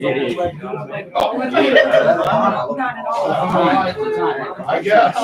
Not at all. I guess.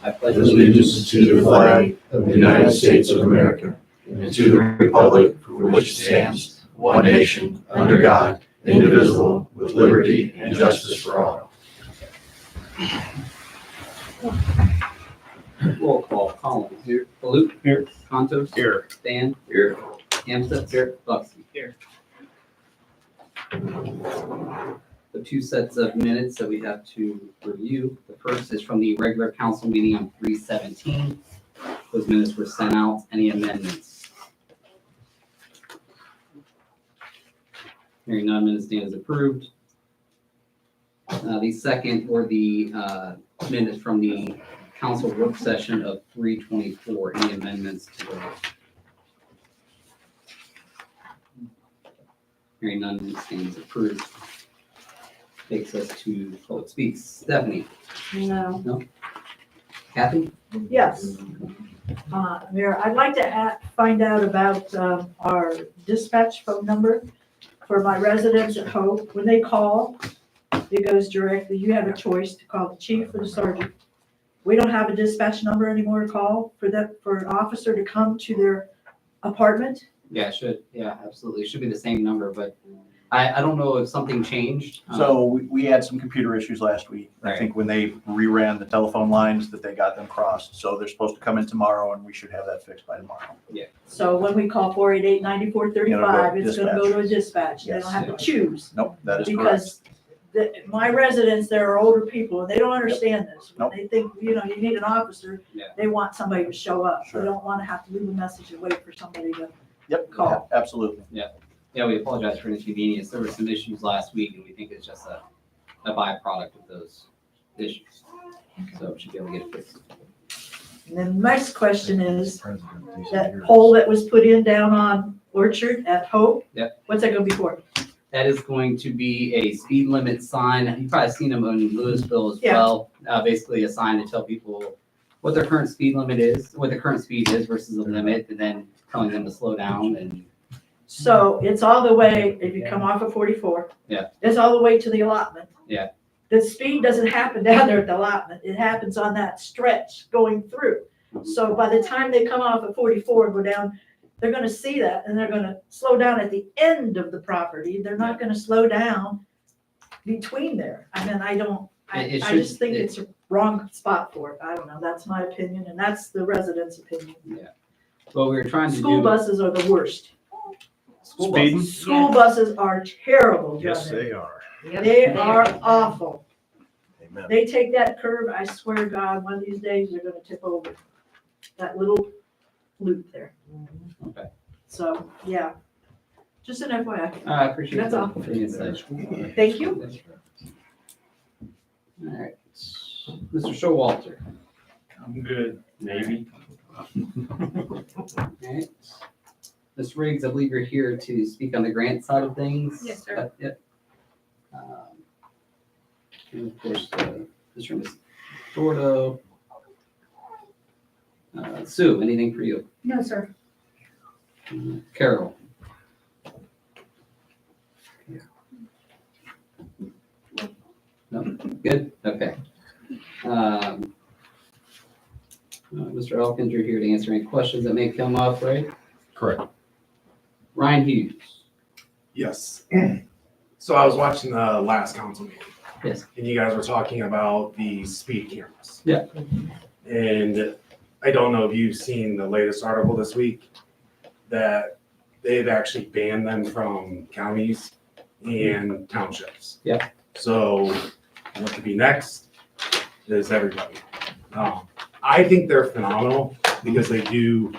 I pledge allegiance to the flag of the United States of America and to the republic for which it stands, one nation, under God, indivisible, with liberty and justice for all. Roll call. Collins. Here. Baloo. Here. Canton. Here. Dan. Here. Hampstead. Here. Buxton. Here. The two sets of minutes that we have to review. The first is from the regular council meeting on 3/17. Those minutes were sent out. Any amendments? Hearing none, minutes stand as approved. The second were the minutes from the council work session of 3/24. Any amendments to those? Hearing none, minutes stand as approved. Takes us to public speaks. Stephanie? No. Kathy? Yes. Mayor, I'd like to find out about our dispatch phone number for my residents at Hope. When they call, it goes directly, you have a choice to call the chief or the sergeant. We don't have a dispatch number anymore to call for an officer to come to their apartment. Yeah, it should. Yeah, absolutely. It should be the same number, but I don't know if something changed. So we had some computer issues last week. I Right. think when they reran the telephone lines that they got them crossed. So they're supposed to come in tomorrow and we should have that fixed by tomorrow. So when we call 488-9435, it's gonna go to a dispatch. They don't Yes. have to choose. Nope, that is correct. Because my residents, they're older people, and they don't understand this. When Nope. they think, you need an officer, Yeah. they want somebody to show up. They Sure. don't want to have to leave a message and wait for somebody to. Yep, Call. absolutely. Yeah, we apologize for inconvenience. There were some issues last week, and we think it's just a byproduct of those issues. So we should be able to get it fixed. And then the next question is, that pole that was put in down on Orchard at Hope? Yep. What's that gonna be for? That is going to be a speed limit sign. You've probably seen them in Louisville as Yeah. well. Basically a sign to tell people what their current speed limit is, what the current speed is versus the limit, and then telling them to slow down. And So it's all the way, if you come off of 44. Yeah. It's all the way to the allotment. Yeah. The speed doesn't happen down there at the allotment. It happens on that stretch going through. So by the time they come off of 44 and go down, they're gonna see that and they're gonna slow down at the end of the property. They're not gonna slow down between there. I mean, It I should- just think it's a wrong spot for it. I don't know. That's my opinion and that's the residents' opinion. what we were trying to do. School buses are the worst. School Speeding? buses. School buses are terrible, Yes, driving. they are. They are awful. Amen. They take that curve, I swear to God, one of these days they're gonna tip over that little loop there. Okay. So, yeah, just an FYI. I appreciate That's all. the insight. Thank you. All right. Mr. Showalter. I'm good, maybe. All right. Ms. Riggs, I believe you're here to speak on the grant side of things. Yes, sir. Yep. And of course, Mr. and Ms. Dordo. Sue, anything for you? No, sir. Carol. No, good, okay. Mr. Elkins, you're here to answer any questions that may come up, right? Correct. Ryan Hughes. Yes. So I was watching the last council meeting. Yes. And you guys were talking about the speed cameras. Yeah. And I don't know if you've seen the latest article this week that they've actually banned them from counties and townships. Yeah. So what could be next is everybody. I think they're phenomenal because they do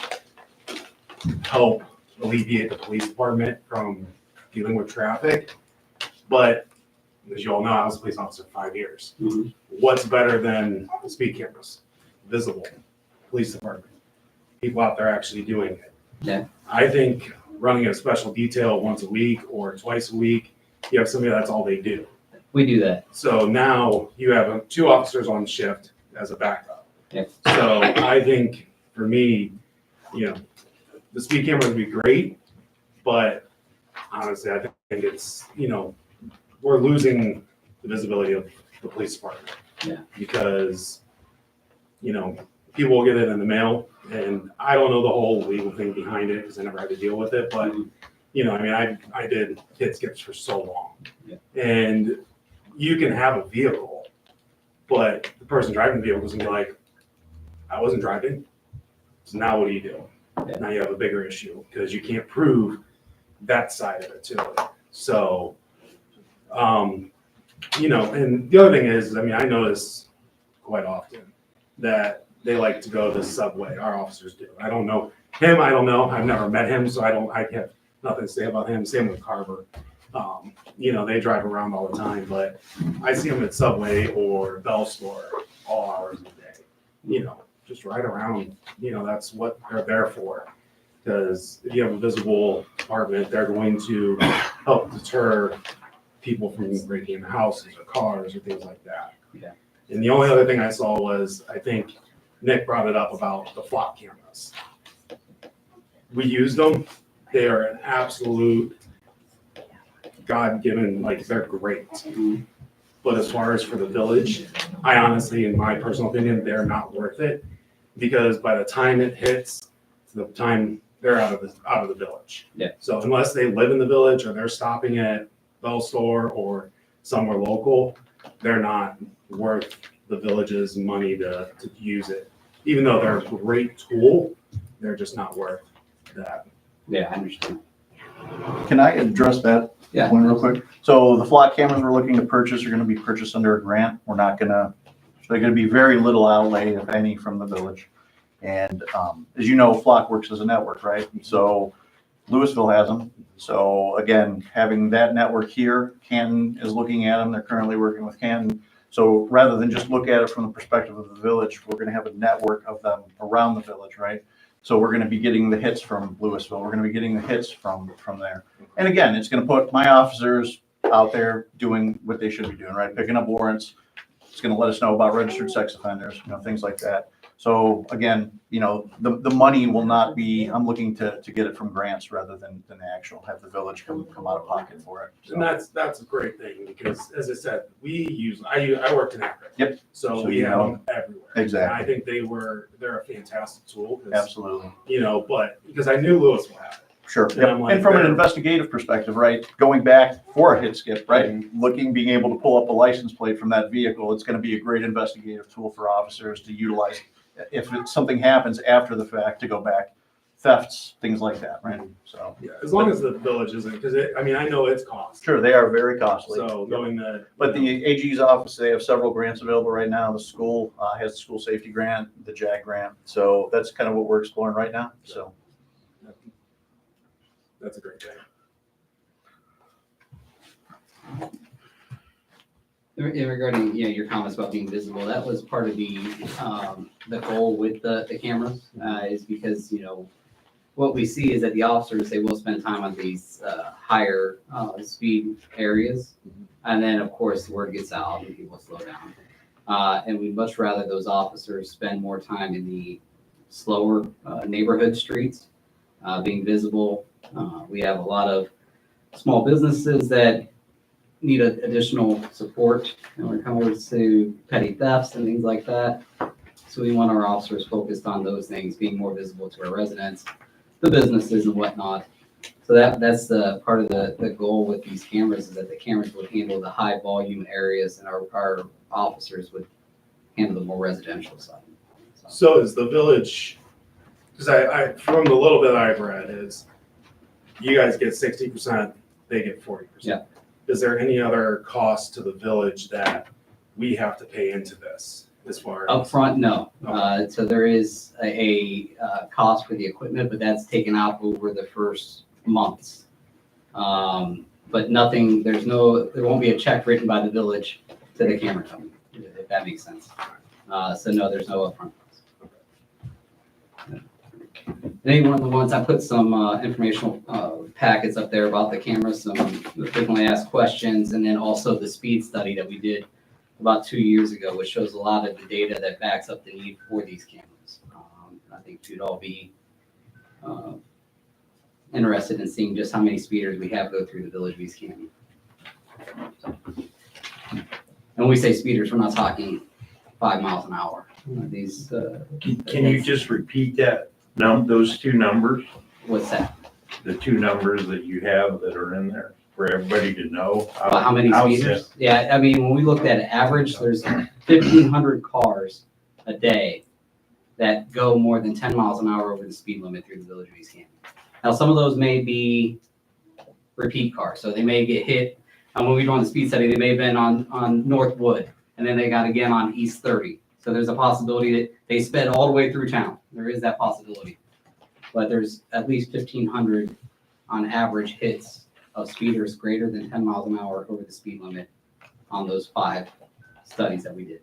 help alleviate the police department from dealing with traffic. But as you all know, I was a police officer 5 years. Mhm. What's better than the speed cameras? Visible police department. People out there actually doing it. Yeah. I think running a special detail once a week or twice a week, you have somebody that's all they do. We do that. So now you have 2 officers on shift as a backup. Yeah. So I think for me, the speed camera would be great, but honestly, I think it's, we're losing the visibility of the police department. Yeah. Because people will get it in the mail, and I don't know the whole legal thing behind it because I never had to deal with it, but I did kid skips for so long. Yeah. And you can have a vehicle, but the person driving the vehicle is gonna be like, I wasn't driving. So now what do you do? Yeah. Now you have a bigger issue because you can't prove that side of it too. So, and the other thing is, I notice quite often that they like to go to the subway. Our officers do. I don't know him. I don't know. I've never met him, so I have nothing to say about him. Same with Carver. They drive around all the time, but I see them at Subway or Bell Store all hours of the day. Just ride around. That's what they're there for. Because if you have a visible department, they're going to help deter people from breaking into houses or cars or things like that. Yeah. And the only other thing I saw was, I think Nick brought it up about the flop cameras. We use them. They are an absolute God-given, they're great. But as far as for the village, I honestly, in my personal opinion, they're not worth it, because by the time it hits, the time they're out of the village. Yeah. So unless they live in the village or they're stopping at Bell Store or somewhere local, they're not worth the village's money to use it. Even though they're a great tool, they're just not worth that. Yeah, I understand. Can I address that Yeah. one real quick? So the flock cameras we're looking to purchase are gonna be purchased under a grant. They're gonna be very little outlay, if any, from the village. And, as you know, Flock works as a network, right? So Louisville has them. So again, having that network here, Canton is looking at them. They're currently working with Canton. So rather than just look at it from the perspective of the village, we're gonna have a network of them around the village, right? So we're gonna be getting the hits from Louisville. We're gonna be getting the hits from there. And again, it's gonna put my officers out there doing what they should be doing, right? Picking up warrants. It's gonna let us know about registered sex offenders, things like that. So again, the money will not be, I'm looking to get it from grants rather than actual have the village come out of pocket for it. So, And that's a great thing, because as I said, I worked in Akron. Yep. So So we you have know. them everywhere. Exactly. And I think they're a fantastic tool. 'Cause, Absolutely. but because I knew Louisville had it. Sure. And Yep. I'm like, And from an they're- investigative perspective, right, going back for a hit skip, right, being able to pull up a license plate from that vehicle, it's going to be a great investigative tool for officers to utilize if something happens after the fact, to go back, thefts, things like that, right? So, Yeah, as long as the village isn't, because I know it's cost. sure, they are very costly. So knowing that. But the AG's office, they have several grants available right now. The school has the school safety grant, the JAG grant. So that's kind of what we're exploring right now. So. That's a great thing. In regarding, your comments about being visible, that was part of the goal with the cameras, is because, what we see is that the officers, they will spend time on these higher speed areas. And then, of course, the word gets out and people slow down. And we'd much rather those officers spend more time in the slower neighborhood streets, being visible. We have a lot of small businesses that need additional support when it comes to petty thefts and things like that. So we want our officers focused on those things, being more visible to our residents, the businesses and whatnot. So that's the part of the goal with these cameras, is that the cameras would handle the high volume areas and our officers would handle the more residential side. So is the village, because I from the little bit I've read, is you guys get 60%, they get 40%. Yeah. Is there any other cost to the village that we have to pay into this as far as? Upfront, no. Okay. So there is a cost for the equipment, but that's taken out over the first months. But nothing, there won't be a check written by the village to the camera company, if that makes sense. So no, there's no upfront cost. Any one of the ones, I put some informational packets up there about the cameras, some frequently asked questions, and then also the speed study that we did about 2 years ago, which shows a lot of the data that backs up the need for these cameras. I think you'd all be interested in seeing just how many speeders we have go through the village of East Canton. So, and when we say speeders, we're not talking 5 miles an hour. these, Can you just repeat that, those two numbers, what's that? the two numbers that you have that are in there for everybody to know? About how many How's speeders? Yeah, I mean, when we looked at average, there's 1,500 cars a day that go more than 10 miles an hour over the speed limit through the village of East Canton. Now, some of those may be repeat cars, so they may get hit. And when we were on the speed study, they may have been on Northwood, and then they got again on East 30. So there's a possibility that they sped all the way through town. There is that possibility. But there's at least 1,500 on average hits of speeders greater than 10 miles an hour over the speed limit on those 5 studies that we did.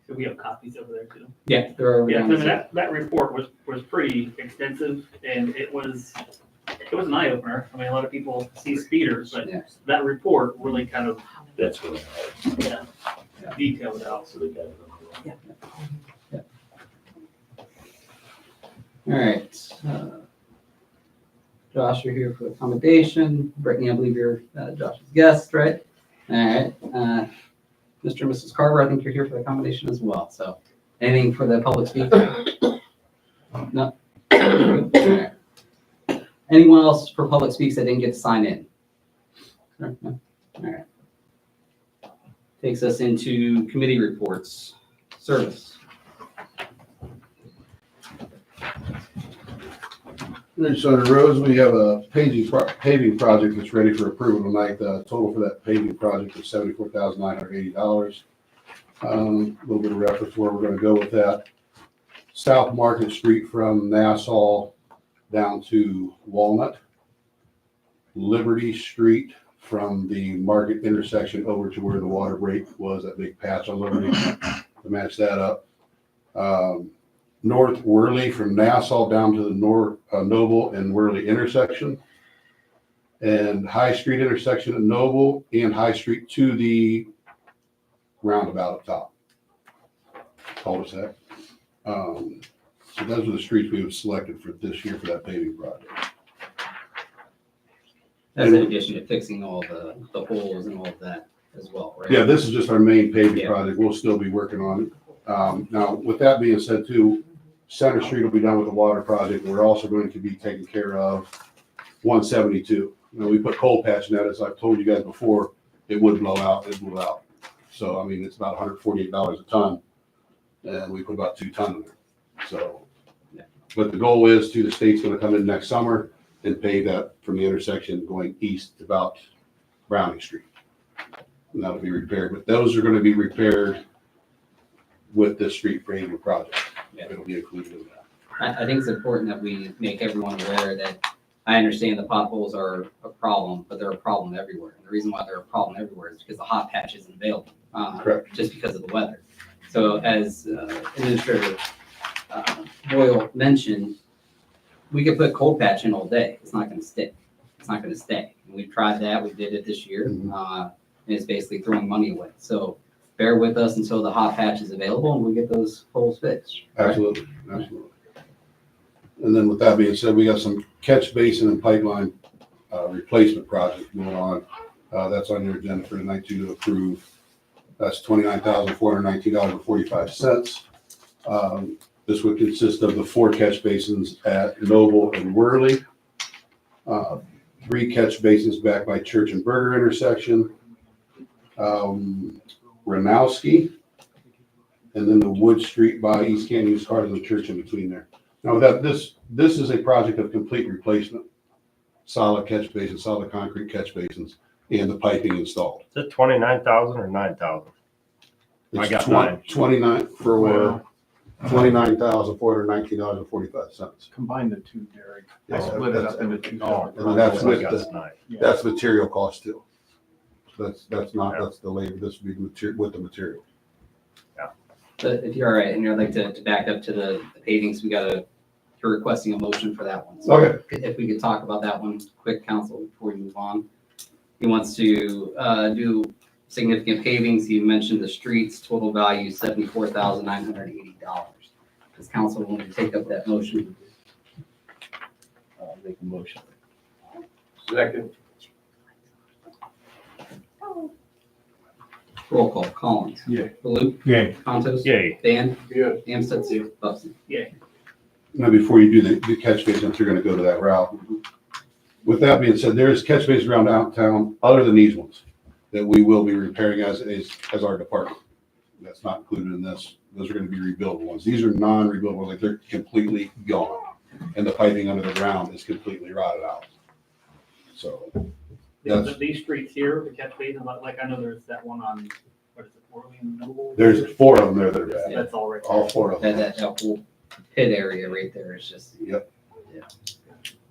So we have copies over there too. Yeah, there are. Yeah, I mean, that report was pretty extensive and it was an eye opener. I mean, a lot of people see speeders, but Yeah. that report really kind of, That's what detailed it out. So they got it. All right. Josh, you're here for accommodation. Brittany, I believe you're Josh's guest, right? All right. Mr. and Mrs. Carver, I think you're here for the accommodation as well. So anything for the public speaker? No? All right. Anyone else for public speaks that didn't get to sign in? No? All right. Takes us into committee reports. Service. So the roads, we have a paving project that's ready for approval tonight. The total for that paving project is $74,980. A little bit of reference where we're gonna go with that. South Market Street from Nassau down to Walnut. Liberty Street from the Market intersection over to where the water break was, that big patch on Liberty, to match that up. North Worley from Nassau down to the North Noble and Worley intersection. And High Street intersection at Noble and High Street to the roundabout up top. Cul-de-sac. So those are the streets we have selected for this year for that paving project. That's in addition to fixing all the holes and all of that as well, right? Yeah, this is just our main paving Yeah. project. We'll still be working on it. Now, with that being said too, Center Street will be done with the water project. We're also going to be taking care of 172. You know, we put coal patch in that, as I've told you guys before, it would blow out, it blew out. So, I mean, it's about $148 a ton, and we put about 2 tons in there. So, but the goal is the state's gonna come in next summer and pave that from the intersection going east about Browning Street. And that'll be repaired, but those are gonna be repaired with this street paving project. Yeah. It'll be included in that. I think it's important that we make everyone aware that I understand the potholes are a problem, but they're a problem everywhere. And the reason why they're a problem everywhere is because the hot patch isn't available, Correct. just because of the weather. So as Administrator Boyle mentioned, we could put cold patch in all day. It's not going to stick. It's not going to stay. And we've tried that. We did it this year. And it's basically throwing money away. So bear with us until the hot patch is available and we get those holes fixed. Absolutely, absolutely. And then with that being said, we got some catch basin and pipeline replacement project going on. That's on your agenda for tonight to approve. That's $29,419.45. This would consist of the 4 catch basins at Noble and Worley, 3 catch basins back by Church and Berger intersection, Ranowski, and then the Wood Street by East Canton Used Cars and the church in between there. Now this is a project of complete replacement. Solid catch basins, solid concrete catch basins, and the piping installed. Is it 29,000 or 9,000? I It's got mine. 29 for $29,419.45. Combine the two, Derek. I Yeah, split it that's- up into 2 Oh, separate. and that's I with got the- tonight. That's material cost too. That's the labor, this would be the material, with the material. But if you're all right, and you'd like to back up to the pavings, you're requesting a motion for that one. So Okay. if we could talk about that one quick, council, before we move on. He wants to do significant pavings. He mentioned the streets, total value $74,980. Does council want to take up that motion? I'll make a motion. Second. Roll call, Collins. Yeah. Baloo. Yay. Contos. Yay. Dan. Yeah. Amstutz. Buxton. Now, before you do the catch basin, if you're gonna go to that route. With that being said, there is catch basins around downtown, other than these ones, that we will be repairing as our department. That's not included in this. Those are gonna be rebuilt ones. These are non-rebuildable, like they're completely gone. And the piping under the ground is completely rotted out. So, That's- These streets here, the catch basin, like I know there's that one on, what is it, Orleans and Noble? there's 4 of them there that are bad. That's all right. All 4 of them. That whole pit area right there is just. Yep.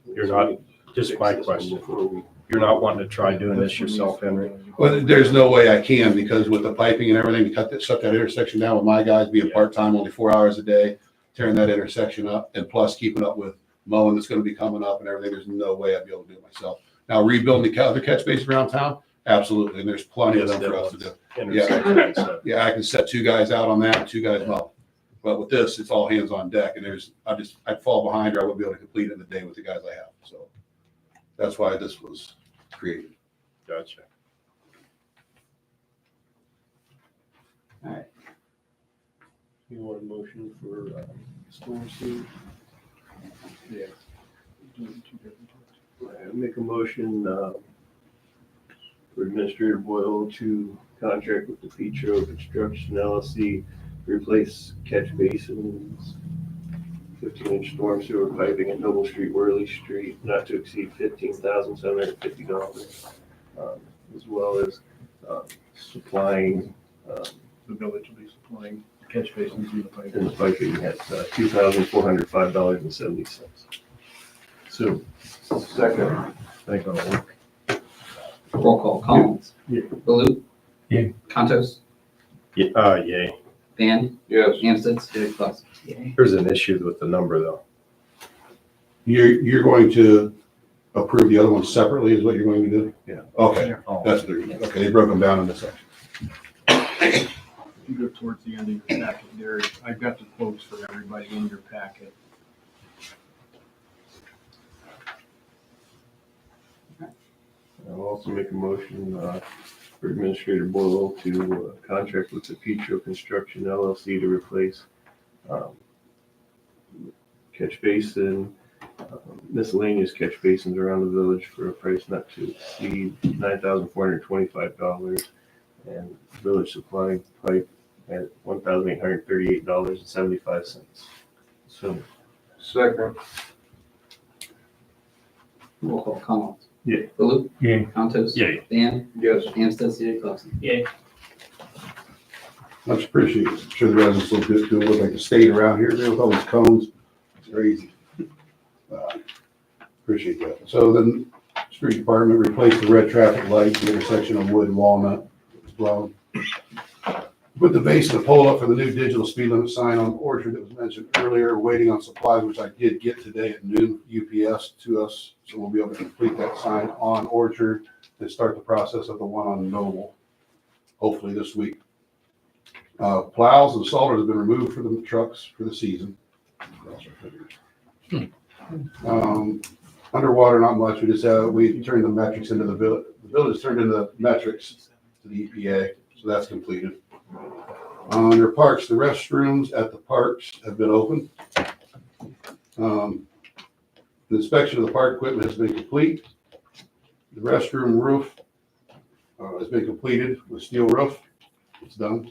You're not, just my question, you're not wanting to try doing this yourself, Henry? Well, there's no way I can, because with the piping and everything, to shut that intersection down with my guys being part-time, only 4 hours a day, tearing that intersection up, and plus keeping up with mowing that's gonna be coming up and everything, there's no way I'd be able to do it myself. Now, rebuilding the other catch basins around town, absolutely, and there's plenty of them for us to do. Intersection, so. Yeah, I can set 2 guys out on that, 2 guys mow. But with this, it's all hands on deck, and I'd fall behind or I wouldn't be able to complete it in the day with the guys I have, so. That's why this was created. Gotcha. You want a motion for storm sewer? Yeah. I make a motion for Administrator Boyle to contract with the Petro Construction LLC, to replace catch basins, 15-inch storm sewer piping at Noble Street, Worley Street, not to exceed $15,750, as well as supplying The village will be supplying catch basins and the pipe. and the piping at $2,405.70. So, Second. think that'll work. Roll call, Collins. Yeah. Baloo. Yeah. Contos. Yay. Dan. Yes. Amstutz. Buxton. There's an issue with the number though. You're going to approve the other ones separately, is what you're going to do? Yeah. Okay, Oh. that's what they're, okay, they broke them down into sections. If you go towards the end of your packet there, I've got the quotes for everybody in your packet. I'll also make a motion for Administrator Boyle to contract with the Petro Construction LLC to replace catch basin, miscellaneous catch basins around the village for a price not to exceed $9,425, and village supply pipe at $1,838.75. So. Second. Roll call, Collins. Yeah. Baloo. Yeah. Contos. Yay. Dan. Yes. Amstutz. Buxton. Much appreciated. I'm sure the residents will do, look like the state around here, there with all these cones. It's crazy. Appreciate that. So then, street department replaced the red traffic lights, the intersection of Wood and Walnut as well. Put the base of the pole up for the new digital speed limit sign on Orchard that was mentioned earlier, waiting on supplies, which I did get today at noon, UPS to us. So we'll be able to complete that sign on Orchard and start the process of the one on Noble, hopefully this week. Plows and salters have been removed for the trucks for the season. Underwater, not much. We just we turned the metrics into the village. The village turned into metrics to the EPA, so that's completed. Under parks, the restrooms at the parks have been opened. The inspection of the park equipment has been complete. The restroom roof has been completed with steel roof. It's done.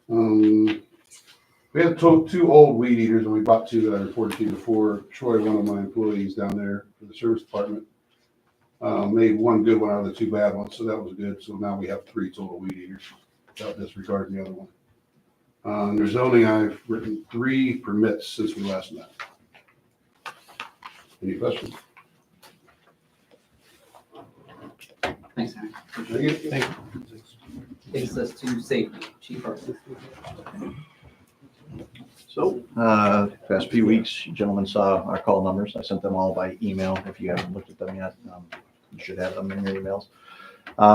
We had two old weed eaters, and we bought 2 that I reported to you before. Troy, one of my employees down there for the service department, made 1 good one out of the 2 bad ones, so that was good. So now we have 3 total weed eaters, without disregarding the other one. Under zoning, I've written 3 permits since we last met. Any questions? Thanks, Henry. Thank you. Takes us to safety. Chief Hartman. So, past few weeks, you gentlemen saw our call numbers. I sent them all by email. If you haven't looked at them yet, you should have them in your emails.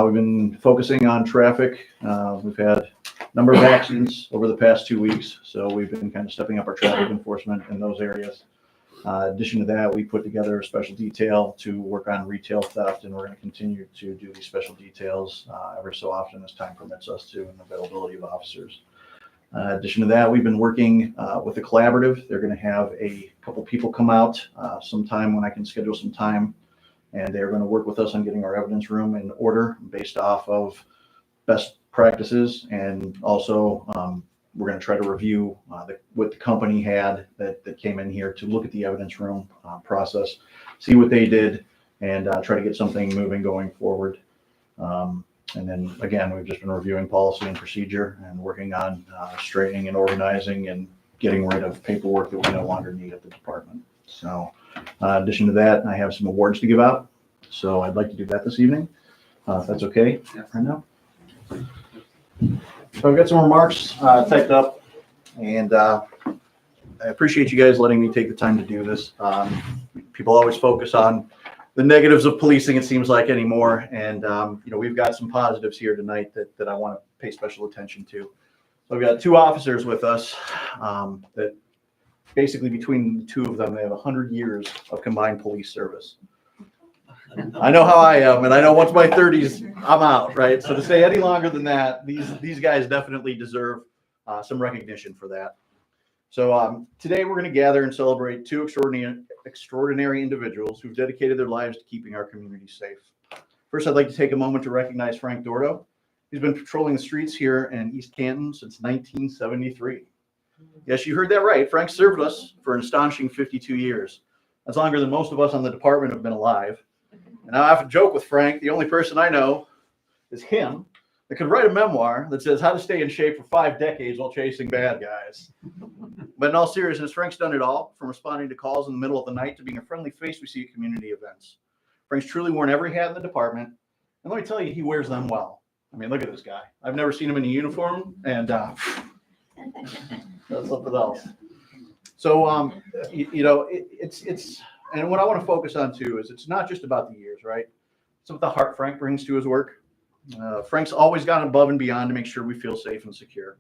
We've been focusing on traffic. We've had a number of accidents over the past 2 weeks, so we've been kind of stepping up our traffic enforcement in those areas. In addition to that, we put together a special detail to work on retail theft, and we're going to continue to do these special details every so often as time permits us to, and availability of officers. In addition to that, we've been working with a collaborative. They're going to have a couple people come out sometime when I can schedule some time, and they're going to work with us on getting our evidence room in order based off of best practices, and also we're going to try to review what the company had that came in here to look at the evidence room process, see what they did, and try to get something moving going forward. And then again, we've just been reviewing policy and procedure and working on straightening and organizing and getting rid of paperwork that we no longer need at the department. So in addition to that, I have some awards to give out. So I'd like to do that this evening, if that's okay right now. So I've got some remarks typed up, and I appreciate you guys letting me take the time to do this. People always focus on the negatives of policing, it seems like, anymore. And, we've got some positives here tonight that I want to pay special attention to. So I've got two officers with us that basically between the two of them, they have 100 years of combined police service. I know how I am, and I know once my 30s, I'm out, right? So to stay any longer than that, these guys definitely deserve some recognition for that. So today we're going to gather and celebrate two extraordinary individuals who've dedicated their lives to keeping our community safe. First, I'd like to take a moment to recognize Frank Dordo. He's been patrolling the streets here in East Canton since 1973. Yes, you heard that right. Frank served us for an astonishing 52 years. That's longer than most of us on the department have been alive. And I often joke with Frank, the only person I know is him that could write a memoir that says how to stay in shape for 5 decades while chasing bad guys. But in all seriousness, Frank's done it all, from responding to calls in the middle of the night to being a friendly face we see at community events. Frank's truly worn every hat in the department, and let me tell you, he wears them well. I mean, look at this guy. I've never seen him in a uniform, and that's something else. So, it's and what I want to focus on too is it's not just about the years, right? It's about the heart Frank brings to his work. Frank's always gone above and beyond to make sure we feel safe and secure.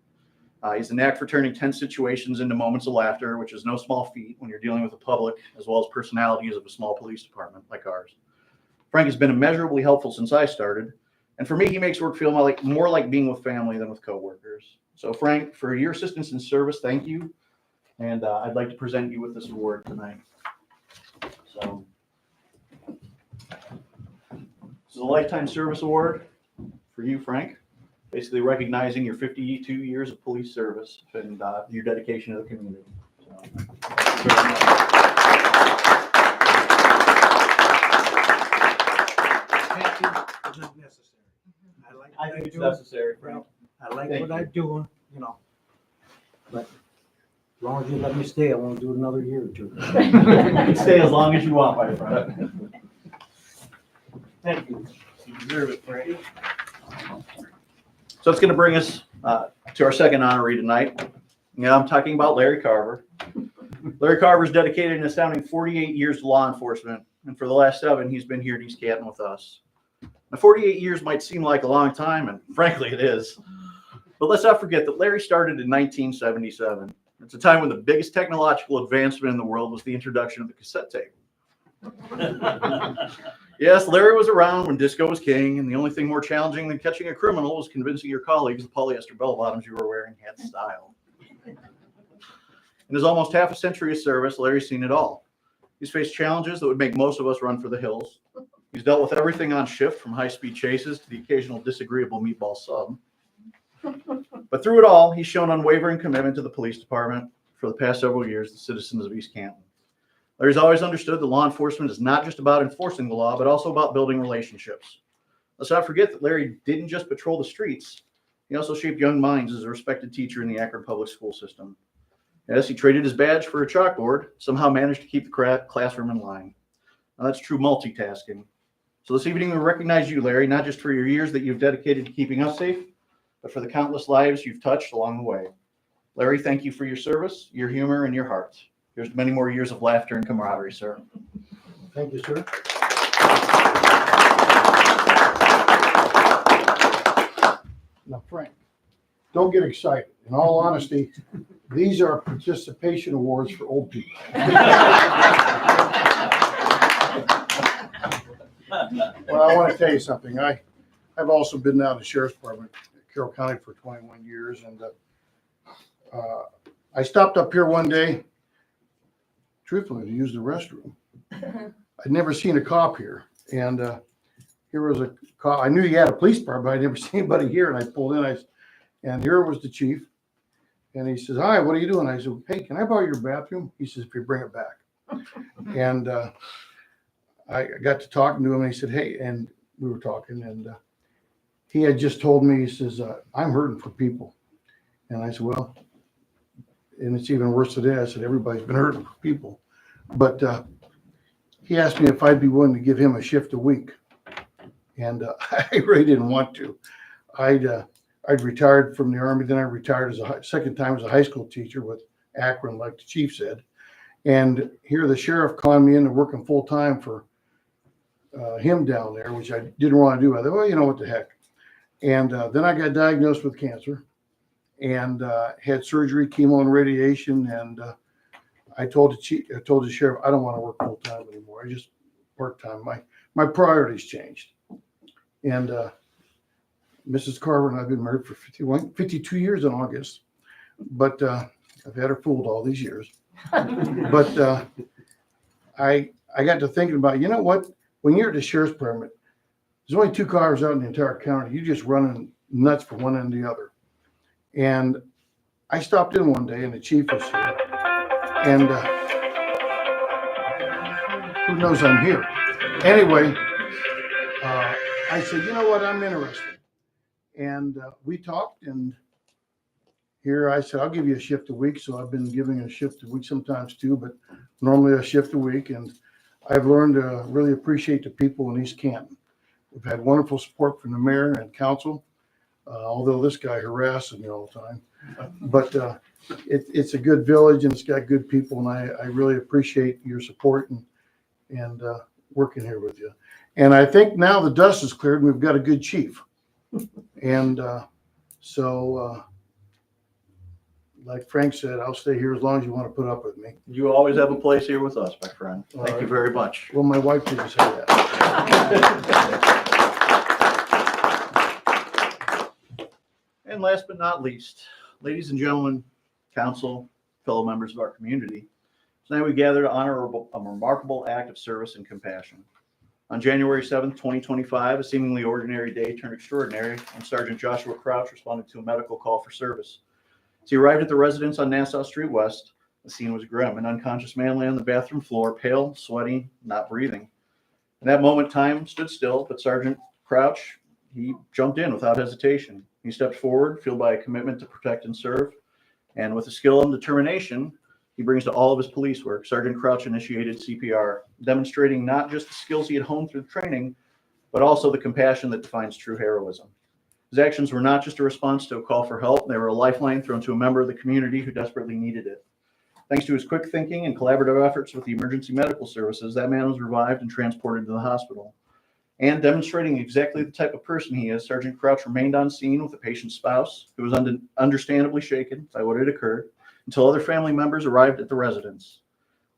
He's a knack for turning tense situations into moments of laughter, which is no small feat when you're dealing with the public as well as personalities of a small police department like ours. Frank has been immeasurably helpful since I started, and for me, he makes work feel more like being with family than with coworkers. So, Frank, for your assistance in service, thank you, and I'd like to present you with this award tonight. So, this is a Lifetime Service Award for you, Frank. Basically recognizing your 52 years of police service and your dedication to the community. Thank you. It's not necessary. I think it's necessary, Frank. I like Thank what you. I'm doing, but as long as you let me stay, I won't do it another year or two. You can stay as long as you want, my friend. Thank you. You deserve it, Frank. So it's going to bring us to our second honoree tonight. I'm talking about Larry Carver. Larry Carver's dedicated an astounding 48 years to law enforcement, and for the last 7, he's been here at East Canton with us. Now, 48 years might seem like a long time, and frankly, it is. But let's not forget that Larry started in 1977. It's a time when the biggest technological advancement in the world was the introduction of the cassette tape. Yes, Larry was around when disco was king, and the only thing more challenging than catching a criminal was convincing your colleagues the polyester bell-bottoms you were wearing had style. In his almost half a century of service, Larry's seen it all. He's faced challenges that would make most of us run for the hills. He's dealt with everything on shift, from high-speed chases to the occasional disagreeable meatball sub. But through it all, he's shown unwavering commitment to the police department for the past several years, the citizens of East Canton. Larry's always understood that law enforcement is not just about enforcing the law, but also about building relationships. Let's not forget that Larry didn't just patrol the streets. He also shaped young minds as a respected teacher in the Akron public school system. Yes, he traded his badge for a chalkboard, somehow managed to keep the classroom in line. Now, that's true multitasking. So this evening, we recognize you, Larry, not just for your years that you've dedicated to keeping us safe, but for the countless lives you've touched along the way. Larry, thank you for your service, your humor, and your heart. Here's many more years of laughter and camaraderie, sir. Thank you, sir. Now, Frank, don't get excited. In all honesty, These are participation awards for old people. Well, I want to tell you something. I've also been down to the Sheriff's Department, Carroll County, for 21 years, and I stopped up here one day, truthfully, to use the restroom. I'd never seen a cop here, and here was a cop. I knew he had a police department, but I'd never seen anybody here, and I pulled in, and here was the chief, and he says, "Hi, what are you doing?" I said, "Hey, can I borrow your bathroom?" He says, "If you bring it back." And I got to talking to him, and he said, "Hey," and we were talking, and he had just told me, he says, "I'm hurting for people." And I said, "Well," and it's even worse today. I said, "Everybody's been hurting for people." But he asked me if I'd be willing to give him a shift a week. And I really didn't want to. I'd retired from the Army, then I retired as a second time as a high school teacher with Akron, like the chief said. And here the sheriff conned me into working full time for him down there, which I didn't want to do. I thought, well, you know what the heck. And then I got diagnosed with cancer and had surgery, chemo, and radiation. And I told the sheriff, I don't want to work full time anymore. I just part time. My priorities changed. And Mrs. Carver and I've been married for 52 years in August, but I've had her fooled all these years. But I got to thinking about, you know what? When you're at the sheriff's department, there's only 2 cars out in the entire county. You're just running nuts from one end to the other. And I stopped in one day, and the chief was here. And who knows I'm here? Anyway, I said, you know what? I'm interested. And we talked, and here I said, I'll give you a shift a week. So I've been giving a shift a week, sometimes 2, but normally a shift a week. And I've learned to really appreciate the people in East Canton. We've had wonderful support from the mayor and council, although this guy harasses me all the time. But it's a good village, and it's got good people, and I really appreciate your support and working here with you. And I think now the dust is cleared, and we've got a good chief. And so, like Frank said, I'll stay here as long as you want to put up with me. You always have a place here with us, my friend. All Thank you right. very much. Well, my wife didn't say that. And last but not least, ladies and gentlemen, council, fellow members of our community, tonight we gather to honor a remarkable act of service and compassion. On January 7th, 2025, a seemingly ordinary day turned extraordinary when Sergeant Joshua Crouch responded to a medical call for service. As he arrived at the residence on Nassau Street West, the scene was grim. An unconscious man lay on the bathroom floor, pale, sweaty, not breathing. In that moment, time stood still, but Sergeant Crouch, he jumped in without hesitation. He stepped forward, fueled by a commitment to protect and serve. And with a skill and determination he brings to all of his police work, Sergeant Crouch initiated CPR, demonstrating not just the skills he had honed through training, but also the compassion that defines true heroism. His actions were not just a response to a call for help, they were a lifeline thrown to a member of the community who desperately needed it. Thanks to his quick thinking and collaborative efforts with the emergency medical services, that man was revived and transported to the hospital. And demonstrating exactly the type of person he is, Sergeant Crouch remained on scene with the patient's spouse, who was understandably shaken by what had occurred, until other family members arrived at the residence.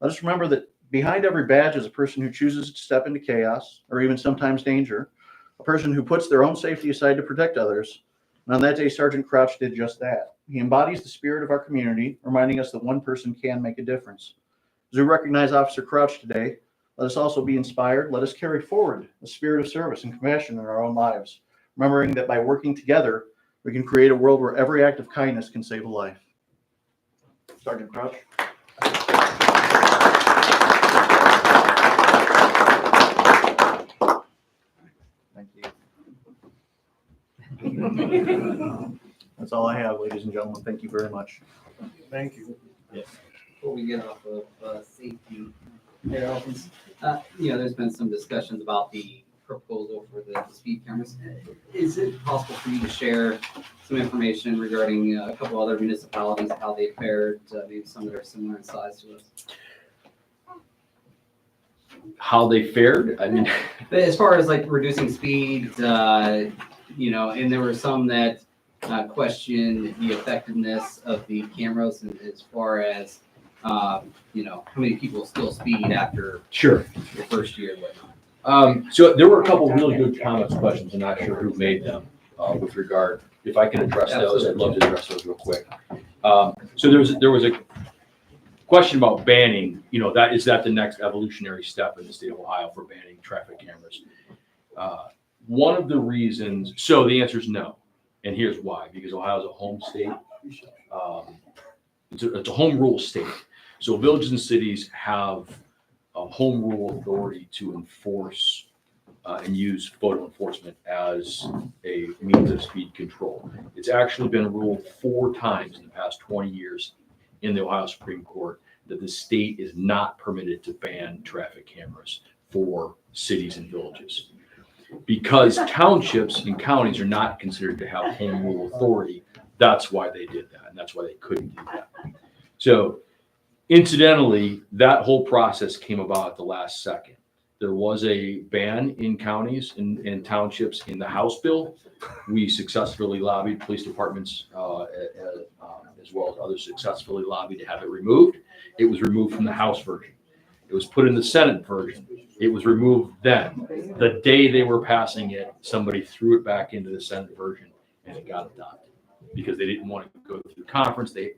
Let us remember that behind every badge is a person who chooses to step into chaos, or even sometimes danger, a person who puts their own safety aside to protect others. And on that day, Sergeant Crouch did just that. He embodies the spirit of our community, reminding us that one person can make a difference. As we recognize Officer Crouch today, let us also be inspired. Let us carry forward the spirit of service and compassion in our own lives, remembering that by working together, we can create a world where every act of kindness can save a life. Sergeant Crouch. Thank you. That's all I have, ladies and gentlemen. Thank you very much. Thank you. Before we get off of safety, Mayor Elkins, there's been some discussions about the proposal for the speed cameras. Is it possible for you to share some information regarding a couple other municipalities, how they fared, maybe some that are similar in size to us? How they fared? I mean, But as far as like reducing speed, and there were some that question the effectiveness of the cameras as far as, you know, how many people still speed after Sure. the first year and whatnot. So there were a couple really good comments, questions. I'm not sure who made them with regard. If I can address those, I'd love to address those real quick. So there was a question about banning. You know, is that the next evolutionary step in the state of Ohio for banning traffic cameras? One of the reasons. So the answer is no, and here's why. Because Ohio is a home state. It's a home rule state. So villages and cities have home rule authority to enforce and use photo enforcement as a means of speed control. It's actually been ruled 4 times in the past 20 years in the Ohio Supreme Court that the state is not permitted to ban traffic cameras for cities and villages. Because townships and counties are not considered to have home rule authority, that's why they did that, and that's why they couldn't do that. So incidentally, that whole process came about at the last second. There was a ban in counties and townships in the House bill. We successfully lobbied police departments as well as others successfully lobbied to have it removed. It was removed from the House version. It was put in the Senate version. It was removed then. The day they were passing it, somebody threw it back into the Senate version and it got adopted because they didn't want to go through the conference. They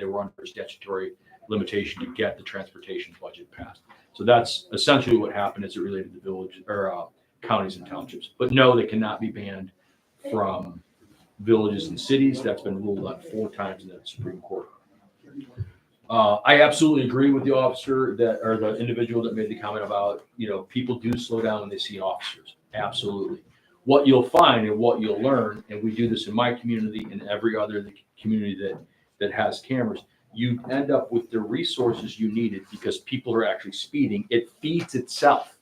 were under statutory limitation to get the transportation budget passed. So that's essentially what happened as it related to village or counties and townships. But no, they cannot be banned from villages and cities. That's been ruled on 4 times in the Supreme Court. I absolutely agree with the officer or the individual that made the comment about, you know, people do slow down when they see officers. Absolutely. What you'll find and what you'll learn, and we do this in my community and every other community that has cameras, you end up with the resources you needed because people are actually speeding. It feeds itself.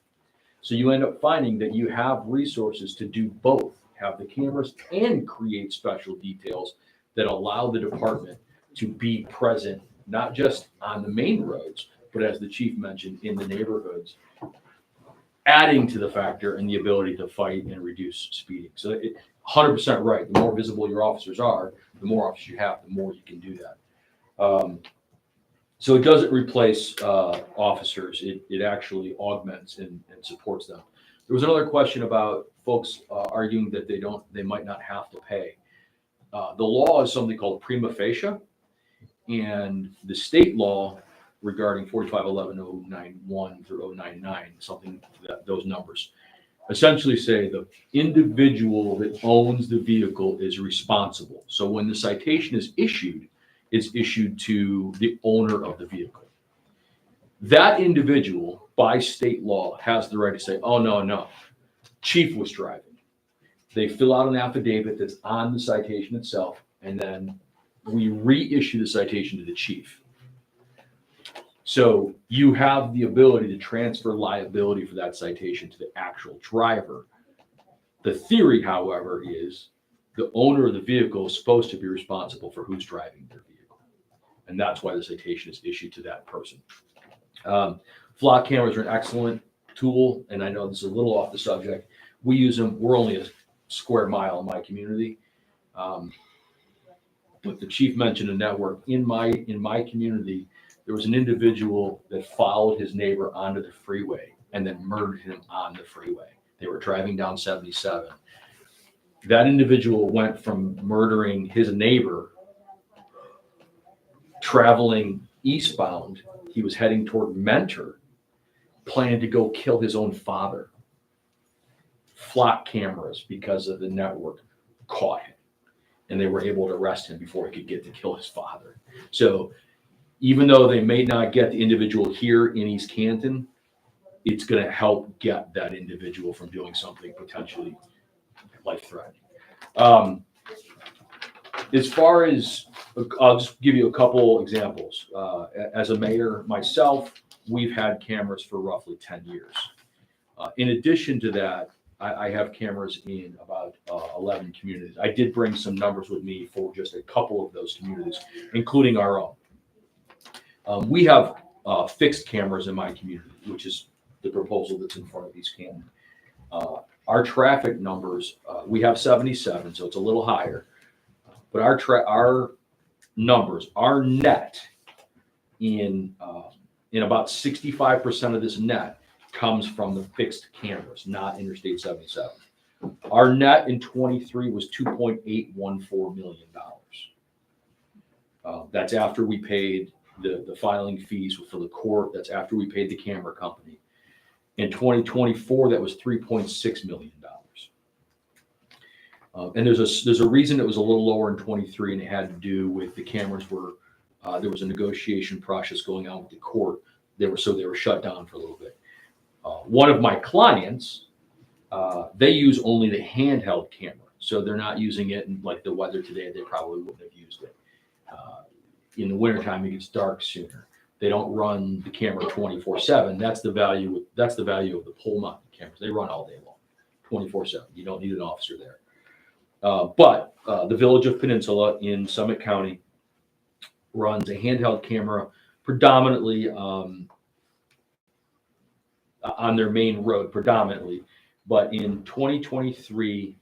So you end up finding that you have resources to do both, have the cameras and create special details that allow the department to be present, not just on the main roads, but as the chief mentioned, in the neighborhoods, adding to the factor and the ability to fight and reduce speeding. So 100% right. The more visible your officers are, the more officers you have, the more you can do that. So it doesn't replace officers. It actually augments and supports them. There was another question about folks arguing that they might not have to pay. The law is something called prima facie, and the state law regarding 4511-091 through 099, something those numbers, essentially say the individual that owns the vehicle is responsible. So when the citation is issued, it's issued to the owner of the vehicle. That individual, by state law, has the right to say, oh, no, chief was driving. They fill out an affidavit that's on the citation itself, and then we reissue the citation to the chief. So you have the ability to transfer liability for that citation to the actual driver. The theory, however, is the owner of the vehicle is supposed to be responsible for who's driving their vehicle. And that's why the citation is issued to that person. Flock cameras are an excellent tool, and I know this is a little off the subject. We use them. We're only a square mile in my community. But the chief mentioned a network. In my community, there was an individual that followed his neighbor onto the freeway and then murdered him on the freeway. They were driving down 77. That individual went from murdering his neighbor, traveling eastbound. He was heading toward Mentor, planning to go kill his own father. Flock cameras, because of the network, caught him, and they were able to arrest him before he could get to kill his father. So even though they may not get the individual here in East Canton, it's going to help get that individual from doing something potentially life-threatening. As far as, I'll just give you a couple examples. As a mayor myself, we've had cameras for roughly 10 years. In addition to that, I have cameras in about 11 communities. I did bring some numbers with me for just a couple of those communities, including our own. We have fixed cameras in my community, which is the proposal that's in front of East Canton. Our traffic numbers, we have 77, so it's a little higher. But our numbers, our net in about 65% of this net comes from the fixed cameras, not Interstate 77. Our net in 23 was $2.814 million. That's after we paid the filing fees for the court. That's after we paid the camera company. In 2024, that was $3.6 million. And there's a reason it was a little lower in 23, and it had to do with the cameras were there was a negotiation process going on with the court. They were shut down for a little bit. One of my clients, they use only the handheld camera, so they're not using it in like the weather today. They probably wouldn't have used it. In the wintertime, it gets dark sooner. They don't run the camera 24/7. That's the value of the pole mounted cameras. They run all day long, 24/7. You don't need an officer there. But the Village of Peninsula in Summit County runs a handheld camera predominantly on their main road, predominantly. But in 2023,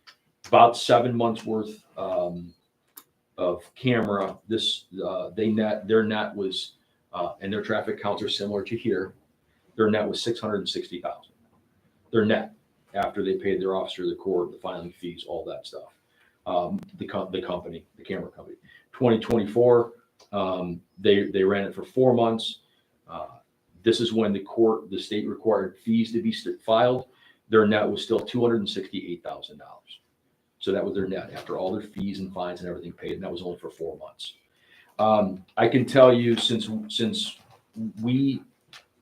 about 7 months worth of camera, their net was, and their traffic counts are similar to here. Their net was $660,000. Their net after they paid their officer, the court, the filing fees, all that stuff. The camera company. 2024, they ran it for 4 months. This is when the state required fees to be filed. Their net was still $268,000. So that was their net after all their fees and fines and everything paid, and that was only for 4 months. I can tell you since we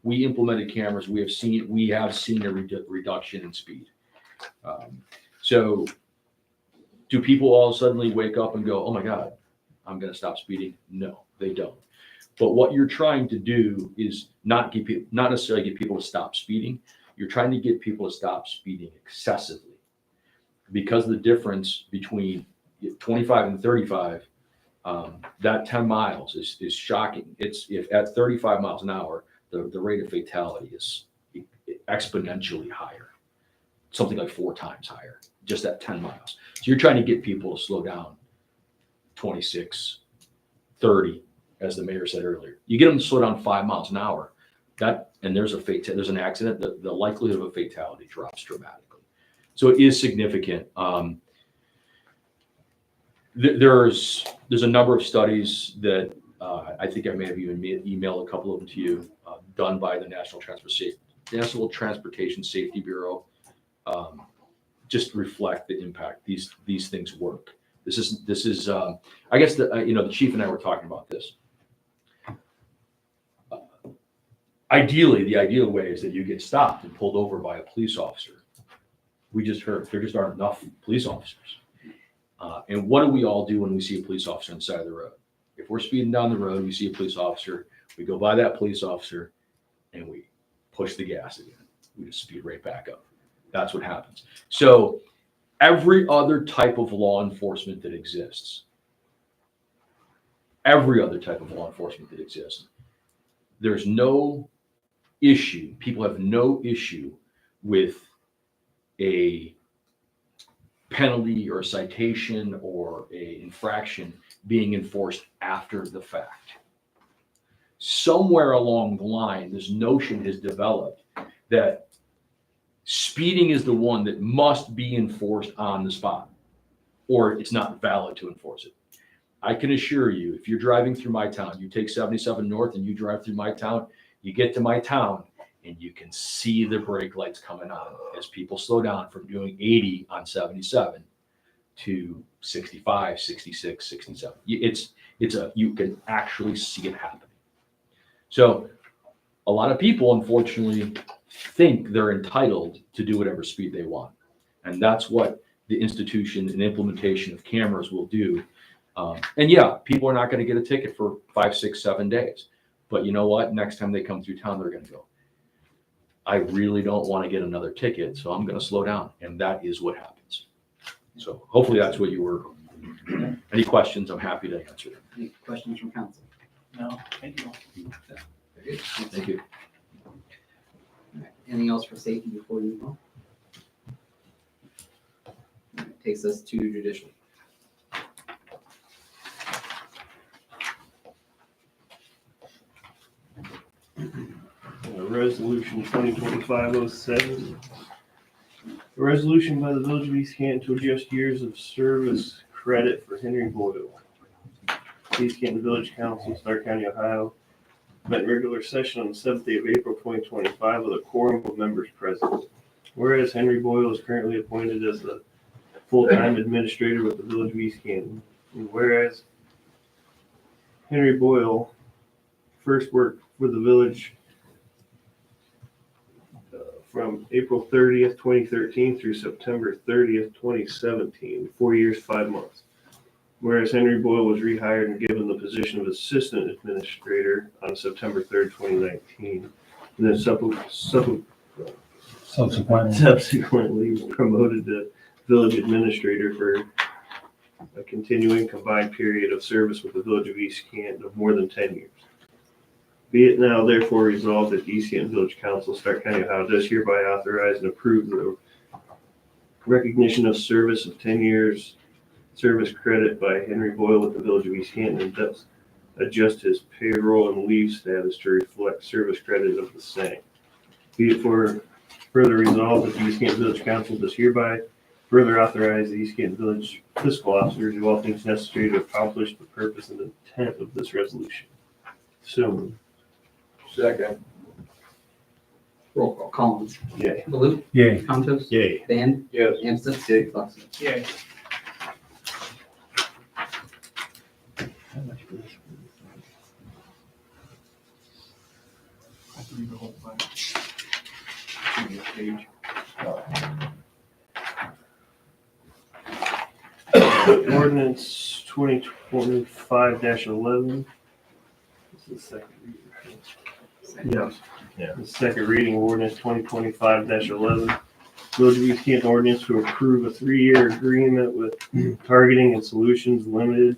implemented cameras, we have seen a reduction in speed. So do people all suddenly wake up and go, oh my God, I'm going to stop speeding? No, they don't. But what you're trying to do is not necessarily get people to stop speeding. You're trying to get people to stop speeding excessively, because the difference between 25 and 35, that 10 miles is shocking. If at 35 miles an hour, the rate of fatality is exponentially higher, something like 4 times higher, just at 10 miles. So you're trying to get people to slow down 26, 30, as the mayor said earlier. You get them to slow down 5 miles an hour, and there's an accident, the likelihood of a fatality drops dramatically. So it is significant. There's a number of studies that I think I may have even emailed a couple of them to you, done by the National Transportation Safety Bureau, just reflect the impact these things work. This is I guess the chief and I were talking about this. Ideally, the ideal way is that you get stopped and pulled over by a police officer. We just heard there just aren't enough police officers. And what do we all do when we see a police officer on the side of the road? If we're speeding down the road, we see a police officer, we go by that police officer and we push the gas again. We just speed right back up. That's what happens. So every other type of law enforcement that exists, there's no issue. People have no issue with a penalty or a citation or a infraction being enforced after the fact. Somewhere along the line, this notion has developed that speeding is the one that must be enforced on the spot, or it's not valid to enforce it. I can assure you, if you're driving through my town, you take 77 North and you drive through my town, you get to my town and you can see the brake lights coming on as people slow down from doing 80 on 77 to 65, 66, 67. You can actually see it happening. So a lot of people, unfortunately, think they're entitled to do whatever speed they want. And that's what the institution and implementation of cameras will do. And yeah, people are not going to get a ticket for 5, 6, 7 days. But you know what? Next time they come through town, they're going to go, I really don't want to get another ticket, so I'm going to slow down. And that is what happens. So hopefully that's what you were. Any questions? I'm happy to answer them. Any questions from council? No, thank you. Very good. Thank you. All right. Anything else for safety before we move on? All right. Takes us to judicial. Resolution 2025-07. A resolution by the Village of East Canton to adjust years of service credit for Henry Boyle. East Canton Village Council, Stark County, Ohio, met in regular session on the 7th day of April 2025 with a quorum of members present. Whereas Henry Boyle is currently appointed as the full-time administrator with the Village of East Canton. And whereas Henry Boyle first worked for the village from April 30th, 2013 through September 30th, 2017, 4 years, 5 months. Whereas Henry Boyle was rehired and given the position of assistant administrator on September 3rd, 2019, and then subsequently promoted to village administrator for a continuing combined period of service with the Village of East Canton of more than 10 years. Be it now therefore resolved that the East Canton Village Council, Stark County, Ohio, does hereby authorize and approve the recognition of service of 10 years service credit by Henry Boyle with the Village of East Canton, and does adjust his payroll and leave status to reflect service credit of the same. Be it further resolved that the East Canton Village Council does hereby further authorize the East Canton Village fiscal officer to do all things necessary to accomplish the purpose and intent of this resolution. So moved. Second. Roll call. Collins. Yay. Baloo. Yay. Contos. Yay. Van. Yes. Amstutz. Yay. Flexible. Yay. I have to read the whole thing. Give me a page. Ordinance 2025-11. This is the second reading. Yes. The second reading of ordinance 2025-11. Village of East Canton ordinance to approve a 3-year agreement with Targeting and Solutions Limited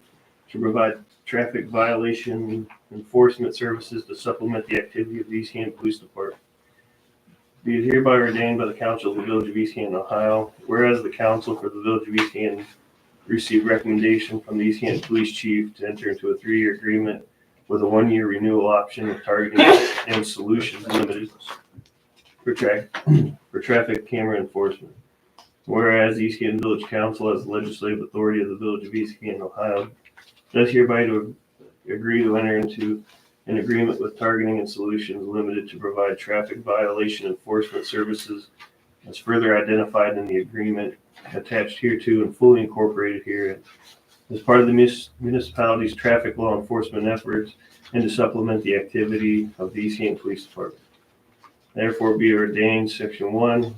to provide traffic violation enforcement services to supplement the activity of the East Canton Police Department. Be it hereby ordained by the Council of the Village of East Canton, Ohio, whereas the Council for the Village of East Canton received recommendation from the East Canton Police Chief to enter into a 3-year agreement with a 1-year renewal option with Targeting and Solutions Limited for traffic camera enforcement. Whereas the East Canton Village Council, as the legislative authority of the Village of East Canton, Ohio, does hereby to agree to enter into an agreement with Targeting and Solutions Limited to provide traffic violation enforcement services as further identified in the agreement attached hereto and fully incorporated herein as part of the municipality's traffic law enforcement efforts and to supplement the activity of the East Canton Police Department. Therefore be ordained, Section 1,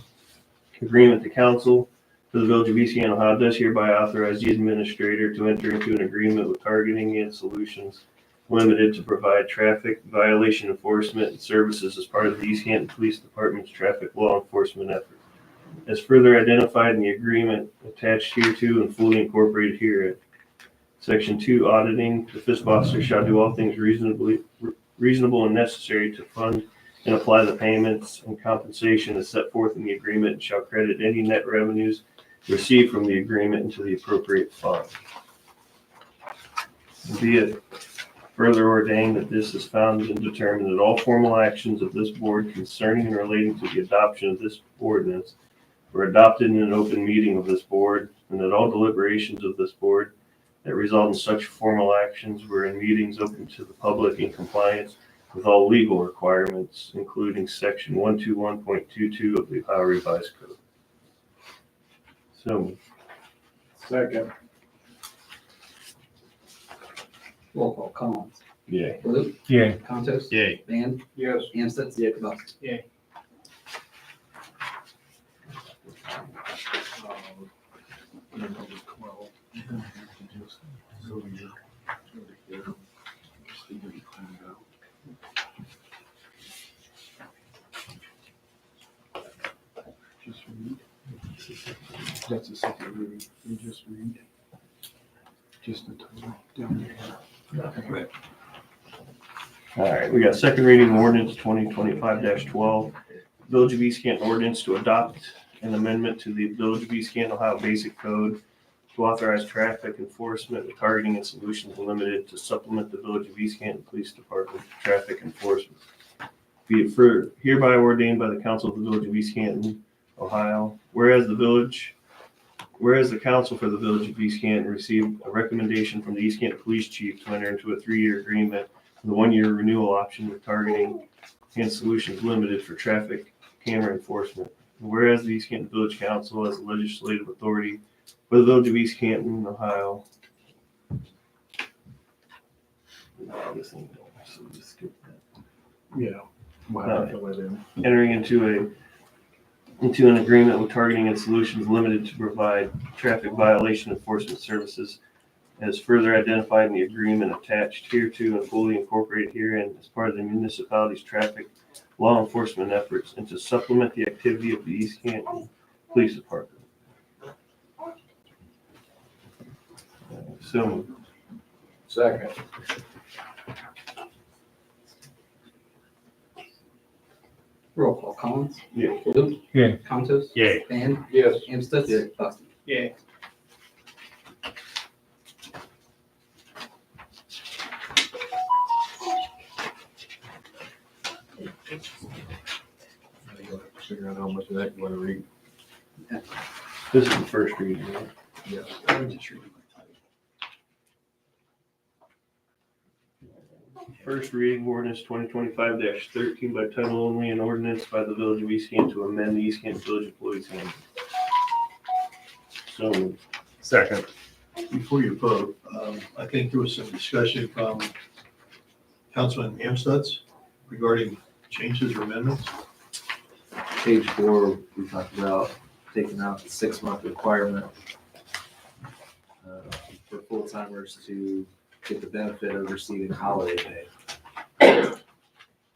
agreement to council for the Village of East Canton, Ohio does hereby authorize the administrator to enter into an agreement with Targeting and Solutions Limited to provide traffic violation enforcement and services as part of the East Canton Police Department's traffic law enforcement effort. As further identified in the agreement attached hereto and fully incorporated herein. Section 2, auditing. The fiscal officer shall do all things reasonable and necessary to fund and apply the payments and compensation as set forth in the agreement and shall credit any net revenues received from the agreement into the appropriate fund. Be it further ordained that this is found and determined that all formal actions of this board concerning and relating to the adoption of this ordinance were adopted in an open meeting of this board, and that all deliberations of this board that result in such formal actions were in meetings open to the public in compliance with all legal requirements, including Section 121.22 of the Ohio Revised Code. So, Second. Roll call. Collins. Yay. Baloo. Yay. Contos. Yay. Van. Yes. Amstutz. Yay. Kowalski. Yay. Number 12. You're gonna have to just go to your, go to here. Just leave it cleaned out. Just read. That's the second reading. You just read. Just the title down there. all right, we got second reading ordinance 2025-12. Village of East Canton ordinance to adopt an amendment to the Village of East Canton, Ohio Basic Code to authorize traffic enforcement with Targeting and Solutions Limited to supplement the Village of East Canton Police Department traffic enforcement. Be it hereby ordained by the council of the village of East Canton, Ohio. Whereas the council for the village of East Canton received a recommendation from the East Canton Police Chief to enter into a 3-year agreement with a 1-year renewal option with Targeting and Solutions Limited for traffic camera enforcement. Whereas the East Canton Village Council has a legislative authority for the village of East Canton, Ohio. Yeah. We'll have to fill it in. Entering into an agreement with Targeting and Solutions Limited to provide traffic violation enforcement services as further identified in the agreement attached hereto and fully incorporated herein as part of the municipality's traffic law enforcement efforts and to supplement the activity of the East Canton Police Department. So moved. Second. Roll call, Collins. Yeah. Luke. Yeah. Contos. Yay. Van. Yes. Amstutz. Yay. Buxton. Yeah. You'll have to figure out how much of that you want to read. This is the first reading, right? Yeah. First reading ordinance 2025-13 by title only, an ordinance by the village of East Canton to amend the East Canton Village Employees Handbook. So moved. Second. Before you vote, I think there was some discussion from Councilman Amstutz regarding changes or amendments. Page 4, we talked about taking out the 6-month requirement for full-timers to get the benefit of receiving holiday pay.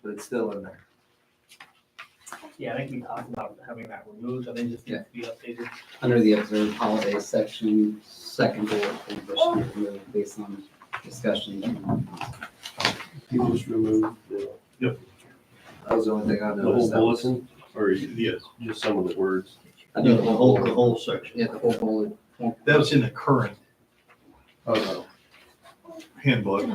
But it's still in there. Yeah, I think we talked about having that removed, I think it just needs to be updated. Under the observed holidays section, second bullet, point should be removed based on discussion. You just removed the That was the only thing I whole noticed. bulletin, or Yes. just some of the words? No, the whole section. Yeah, the whole bullet. That was in the current handbook.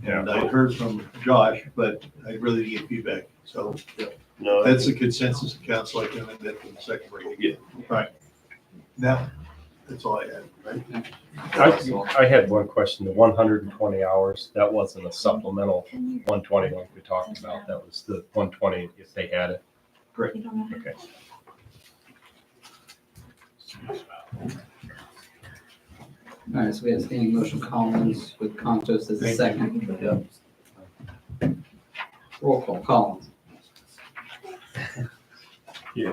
And I heard from Josh, but I really didn't get feedback. So No, that's the consensus of council. I can amend that for the second reading. Yeah. Right. Now, that's all I had, right? I had one question, the 120 hours, that wasn't a supplemental 120 like we talked about, that was the 120 if they had it. Correct. Okay. All right, so we have standing motion Collins with Contos as a second. Roll call, Collins. Yeah.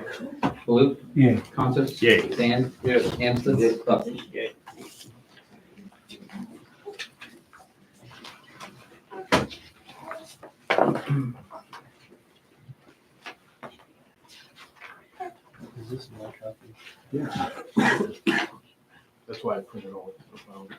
Luke. Yeah. Contos. Yay. Van. Yes. Amstutz. Buxton. Is this my copy? That's why I printed all of it.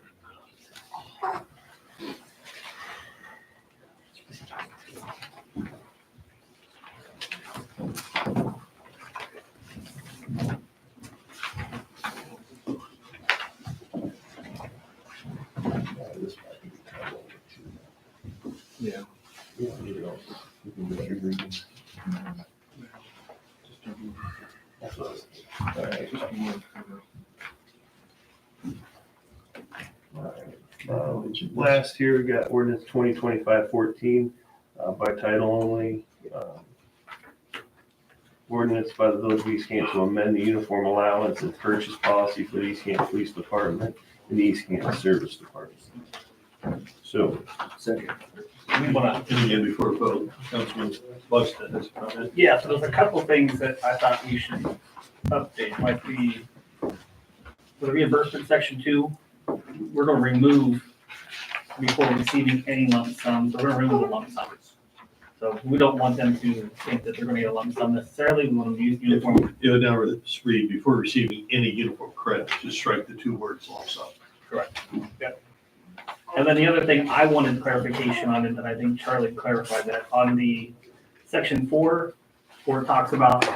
Yeah. Last here, we got ordinance 2025-14 by title only. Ordinance by the village of East Canton to amend the uniform allowance and purchase policy for the East Canton Police Department and the East Canton Service Department. So, Second. We wanna, And again, before vote, Councilman Buxton has a comment. yeah, so there's a couple things that I thought we should update, like the reimbursement section 2, we're gonna remove before receiving any lump sums, we're gonna remove the lump sums. So we don't want them to think that they're gonna get a lump sum necessarily, we want them to use uniform. Now let's read, before receiving any uniform credit, just strike the 2 words lump sum. Correct. Yep. And then the other thing I wanted clarification on, and I think Charlie clarified that, on the section 4, where it talks about,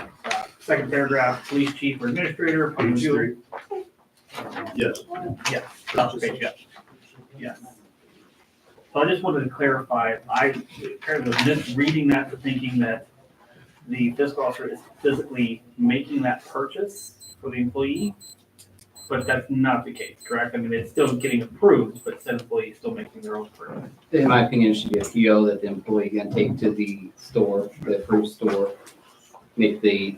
second paragraph, police chief or administrator. upon review. Yes. Yeah, top of page, yeah. Yes. So I just wanted to clarify, I apparently was misreading that to thinking that the fiscal officer is physically making that purchase for the employee, but that's not the case, correct? I mean, it's still getting approved, but said employee is still making their own purchase. In my opinion, it should be a PO that the employee can take to the store, the approved store, make the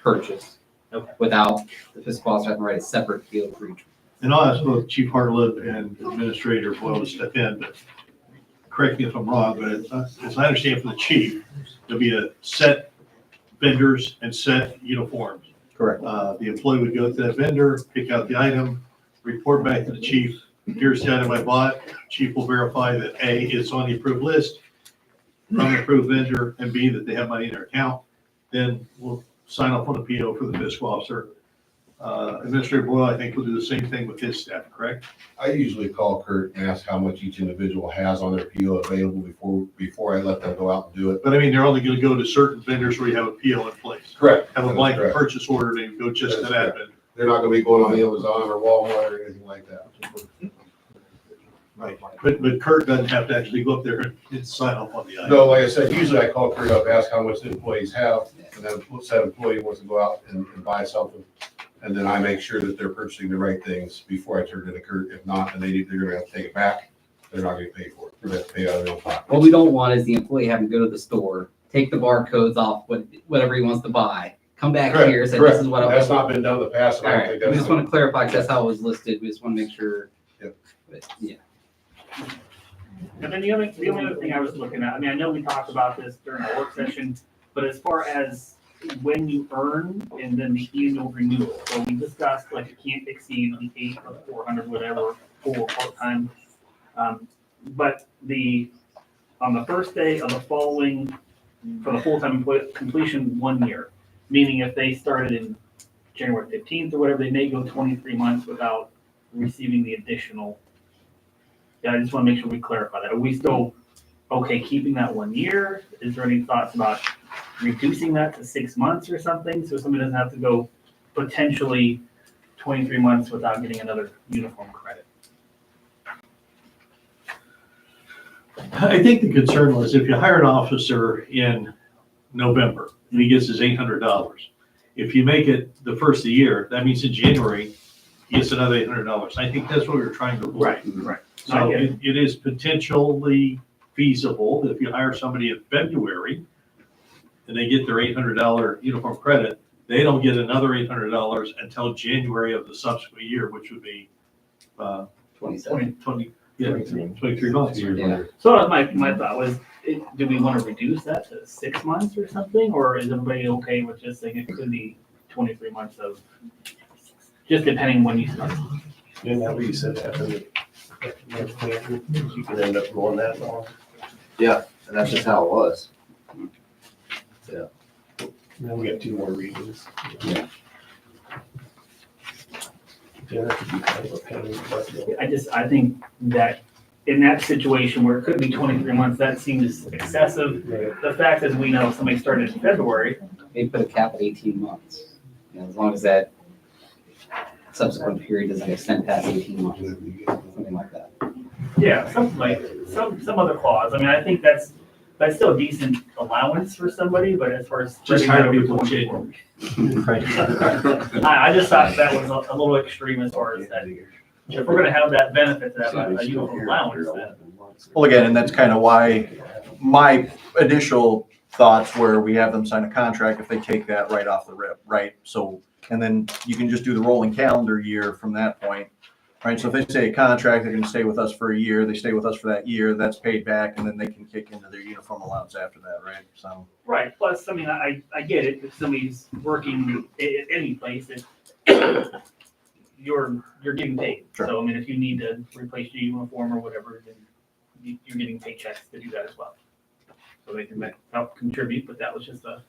purchase. Okay. Without the fiscal officer having to write a separate PO for each. And I'll ask both Chief Hartlib and Administrator Boyle to step in, but correct me if I'm wrong, but as I understand from the chief, there'll be a set vendors and set uniforms. Correct. The employee would go to that vendor, pick out the item, report back to the chief, here's the item I bought. Chief will verify that A, it's on the approved list from the approved vendor, and B, that they have money in their account. Then we'll sign off on the PO for the fiscal officer. Administrator Boyle, I think, will do the same thing with his staff, correct? I usually call Kurt and ask how much each individual has on their PO available before I let them go out and do it. But I mean, they're only gonna go to certain vendors where you have a PO in place. Correct. Have a That is blanket correct. purchase order, they go just to That is that correct. vendor. They're not gonna be going on Amazon or Walmart or anything like that. Right. But Kurt doesn't have to actually go up there and sign off on the item. No, like I said, usually I call Kurt up, ask how much the employees have, and then that employee wants to go out and buy something. And then I make sure that they're purchasing the right things before I turn it to Kurt. If not, and they're gonna have to take it back, they're not gonna pay for it. They're gonna have to pay out of their own pocket. What we don't want is the employee having to go to the store, take the barcodes off, whatever he wants to buy, come back Correct, here, say, correct. this is what I That's want. not been done in the past, and All I don't right, think we that's. just want to clarify, 'cause that's how it was listed, we just want to make sure. Yep. But, yeah. And then the only other thing I was looking at, I mean, I know we talked about this during our work session, but as far as when you earn and then the annual renewal, so we discussed like it can't exceed the 8 or 400, whatever, for part-time. But on the first day of the following, for the full-time employee, completion 1 year, meaning if they started in January 15th or whatever, they may go 23 months without receiving the additional. Yeah, I just want to make sure we clarify that. Are we still okay keeping that 1 year? Is there any thoughts about reducing that to 6 months or something? So somebody doesn't have to go potentially 23 months without getting another uniform credit. I think the concern was if you hire an officer in November and he gets his $800, if you make it the first of the year, that means in January, he gets another $800. I think that's what we were trying to avoid. Right. So it is potentially feasible that if you hire somebody in February and they get their $800 uniform credit, they don't get another $800 until January of the subsequent year, which would be 27. 23 months. Yeah. So my thought was, do we want to reduce that to 6 months or something? Or is everybody okay with just saying it could be 23 months of, just depending when you start? Isn't that what you said happened? You could end up going that long. Yeah, and that's just how it was. Then we got 2 more readings. Yeah, that could be kind of a pain in the butt. I think that in that situation where it could be 23 months, that seems excessive. Right. The fact is, we know if somebody started in February, They put a cap at 18 months, you know, as long as that subsequent period doesn't extend past 18 months, something like that. yeah, something like, some other clause. I mean, I think that's still a decent allowance for somebody, but as far as. Just hire people in January. I just thought that was a little extreme as far as that. If we're gonna have that benefit to have a uniform allowance, then. Well, again, and that's kind of why my initial thoughts were we have them sign a contract if they take that right off the rip, right? So, and then you can just do the rolling calendar year from that point, right? So if they say a contract, they're gonna stay with us for a year, they stay with us for that year, that's paid back, and then they can kick into their uniform allowance after that, right? So. Right, plus, I mean, I get it, if somebody's working at any place, you're getting paid. Sure. So, I mean, if you need to replace your uniform or whatever, then you're getting paychecks to do that as well. So they can help contribute, but that was just a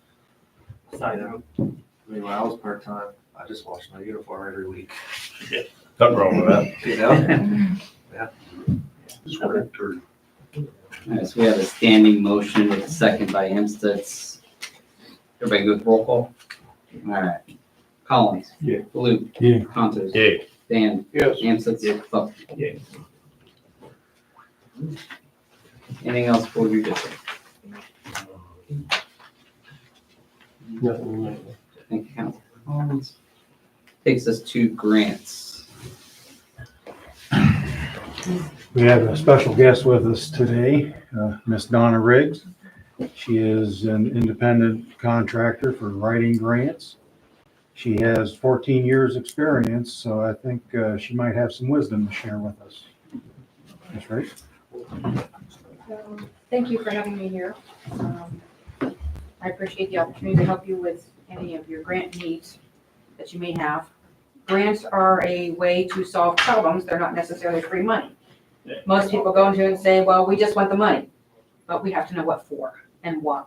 side note. I mean, when I was part-time, I just washed my uniform every week. Nothing wrong with that. You know? Just worked or- All right, so we have a standing motion with a second by Hemsted's. Everybody go with roll call? All right. Collins. Yeah. Blue. Yeah. Contos. Yeah. Dan. Yes. Hemsted's. Buck. Yeah. Anything else for your district? Nothing. Thank you, Council. Takes us to grants. We have a special guest with us today, Miss Donna Riggs. She is an independent contractor for writing grants. She has 14 years' experience, so I think she might have some wisdom to share with us. Ms. Riggs? Thank you for having me here. I appreciate the opportunity to help you with any of your grant needs that you may have. Grants are a way to solve problems. They're not necessarily free money. Most people go into it and say, well, we just want the money, but we have to know what for and why.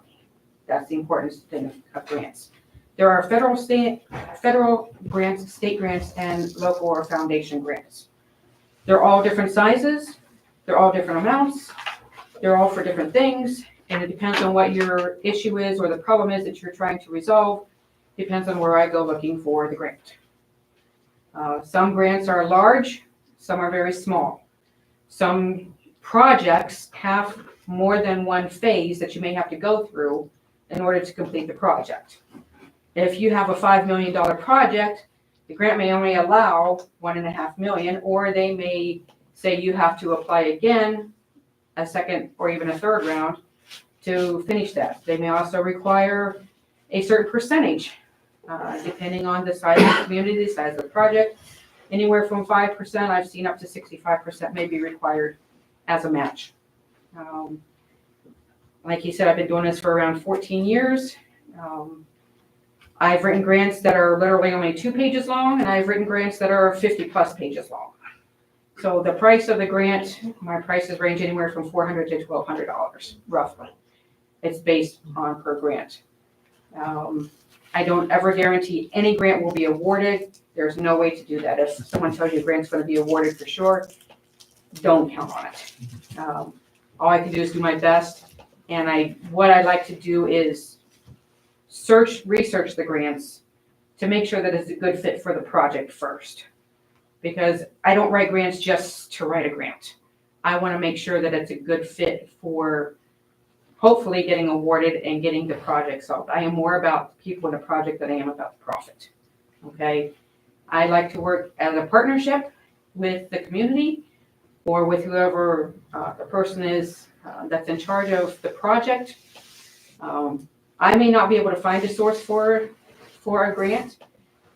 That's the important thing of grants. There are federal grants, state grants, and local or foundation grants. They're all different sizes. They're all different amounts. They're all for different things, and it depends on what your issue is or the problem is that you're trying to resolve. Depends on where I go looking for the grant. Some grants are large, some are very small. Some projects have more than one phase that you may have to go through in order to complete the project. If you have a $5 million project, the grant may only allow $1.5 million, or they may say you have to apply again a second or even a third round to finish that. They may also require a certain percentage, depending on the size of the community, the size of the project. Anywhere from 5%, I've seen up to 65% may be required as a match. Like you said, I've been doing this for around 14 years. I've written grants that are literally only 2 pages long, and I've written grants that are 50 plus pages long. So the price of the grant, my prices range anywhere from $400 to $1,200, roughly. It's based on per grant. I don't ever guarantee any grant will be awarded. There's no way to do that. If someone tells you a grant's going to be awarded for sure, don't count on it. All I can do is do my best, and what I like to do is research the grants to make sure that it's a good fit for the project first. Because I don't write grants just to write a grant. I want to make sure that it's a good fit for hopefully getting awarded and getting the project solved. I am more about the people in the project than I am about the profit. Okay? I like to work as a partnership with the community or with whoever the person is that's in charge of the project. I may not be able to find a source for a grant,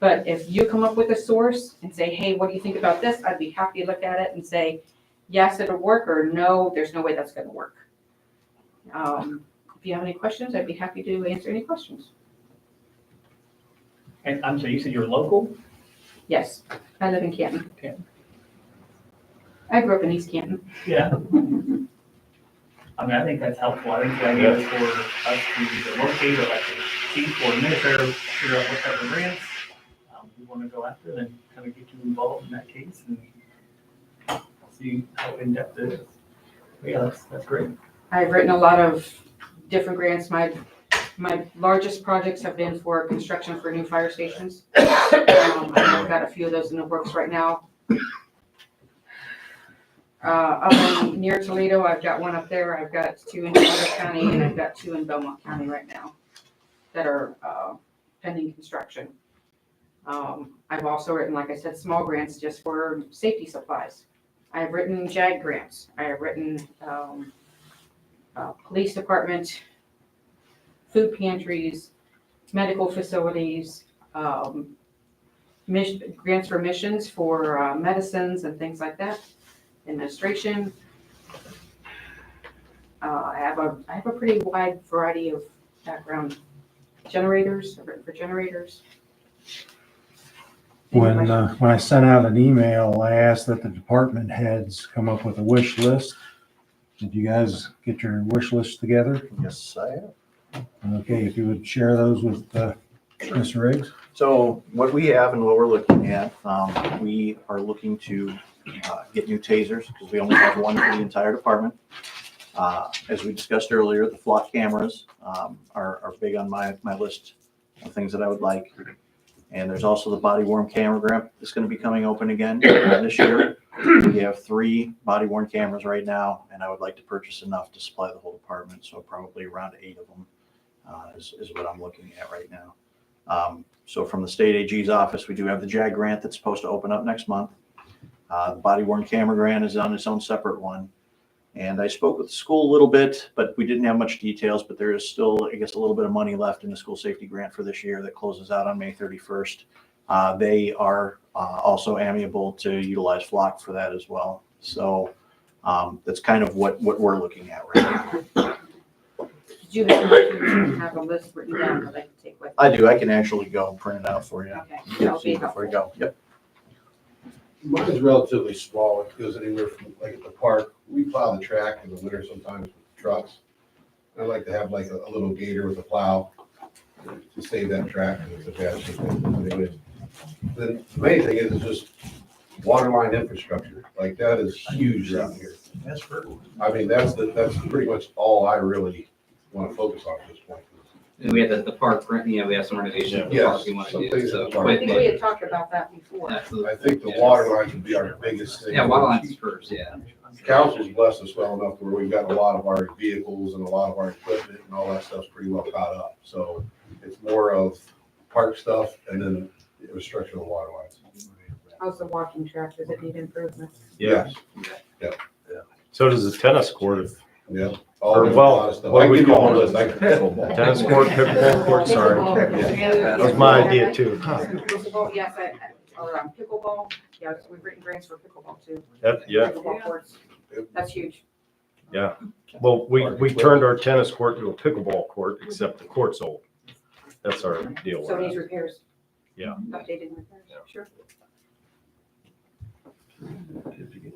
but if you come up with a source and say, hey, what do you think about this? I'd be happy to look at it and say, yes, it'll work, or no, there's no way that's going to work. If you have any questions, I'd be happy to answer any questions. And I'm sorry, you said you're local? Yes, I live in Canton. Canton. I grew up in East Canton. Yeah. I mean, I think that's helpful. I think the idea is for us to locate, or like the chief or administrator, figure out what type of grants we want to go after, and then kind of get you involved in that case and see how in-depth it is. But yeah, that's great. I've written a lot of different grants. My largest projects have been for construction for new fire stations. I've got a few of those in the works right now. Up near Toledo, I've got one up there. I've got 2 in Toledo County, and I've got 2 in Belmont County right now that are pending construction. I've also written, like I said, small grants just for safety supplies. I've written JAG grants. I have written police department, food pantries, medical facilities, grants for missions for medicines and things like that. Administration. I have a pretty wide variety of background. Generators. I've written for generators. When I sent out an email, I asked that the department heads come up with a wish list. Did you guys get your wish list together? Yes, I have. Okay, if you would share those with Mr. Riggs. So what we have and what we're looking at, we are looking to get new tasers because we only have one for the entire department. As we discussed earlier, the flock cameras are big on my list of things that I would like. And there's also the body worn camera grant that's gonna be coming open again this year. We have 3 body worn cameras right now, and I would like to purchase enough to supply the whole department, so probably around 8 of them is what I'm looking at right now. So from the state AG's office, we do have the JAG grant that's supposed to open up next month. The body worn camera grant is on its own separate one. And I spoke with the school a little bit, but we didn't have much details, but there is still, I guess, a little bit of money left in the school safety grant for this year that closes out on May 31st. They are also amiable to utilize Flock for that as well. So that's kind of what we're looking at right now. Did you have a list written down that I can take with? I do. I can actually go and print it out for you. Okay. Yeah, That'll see be before you go. Yep. Mine's relatively small. It goes anywhere from, like at the park, we plow the track in the winter sometimes with trucks. I like to have like a little gator with a plow to save that track because it's a bad shape. Anyways, the main thing is just water line infrastructure. Like that is huge around here. That's for. I mean, that's pretty much all I really want to focus on at this point. And we had the park, you know, we have some renovation of the Yes, park we want to some do, things so. in the park. I think we had talked about that before. Absolutely. I think the water lines would be our biggest thing. Yeah, water lines first, yeah. Council's blessed us well enough where we've got a lot of our vehicles and a lot of our equipment and all that stuff's pretty well caught up. So it's more of park stuff and then restriction of water lines. How's the walking track? Does it need improvement? Yeah. Yeah. So does the tennis court. Yeah. Or, well, what do we call it? Tennis court, pickleball court, sorry. That was my idea too. Pickleball, yes, or pickleball, yes, we've written grants for pickleball too. Yeah, Pickleball courts, that's huge. yeah. Well, we turned our tennis court to a pickleball court, except the court's old. That's our deal So it with needs that. repairs. Yeah. Updated repairs, sure.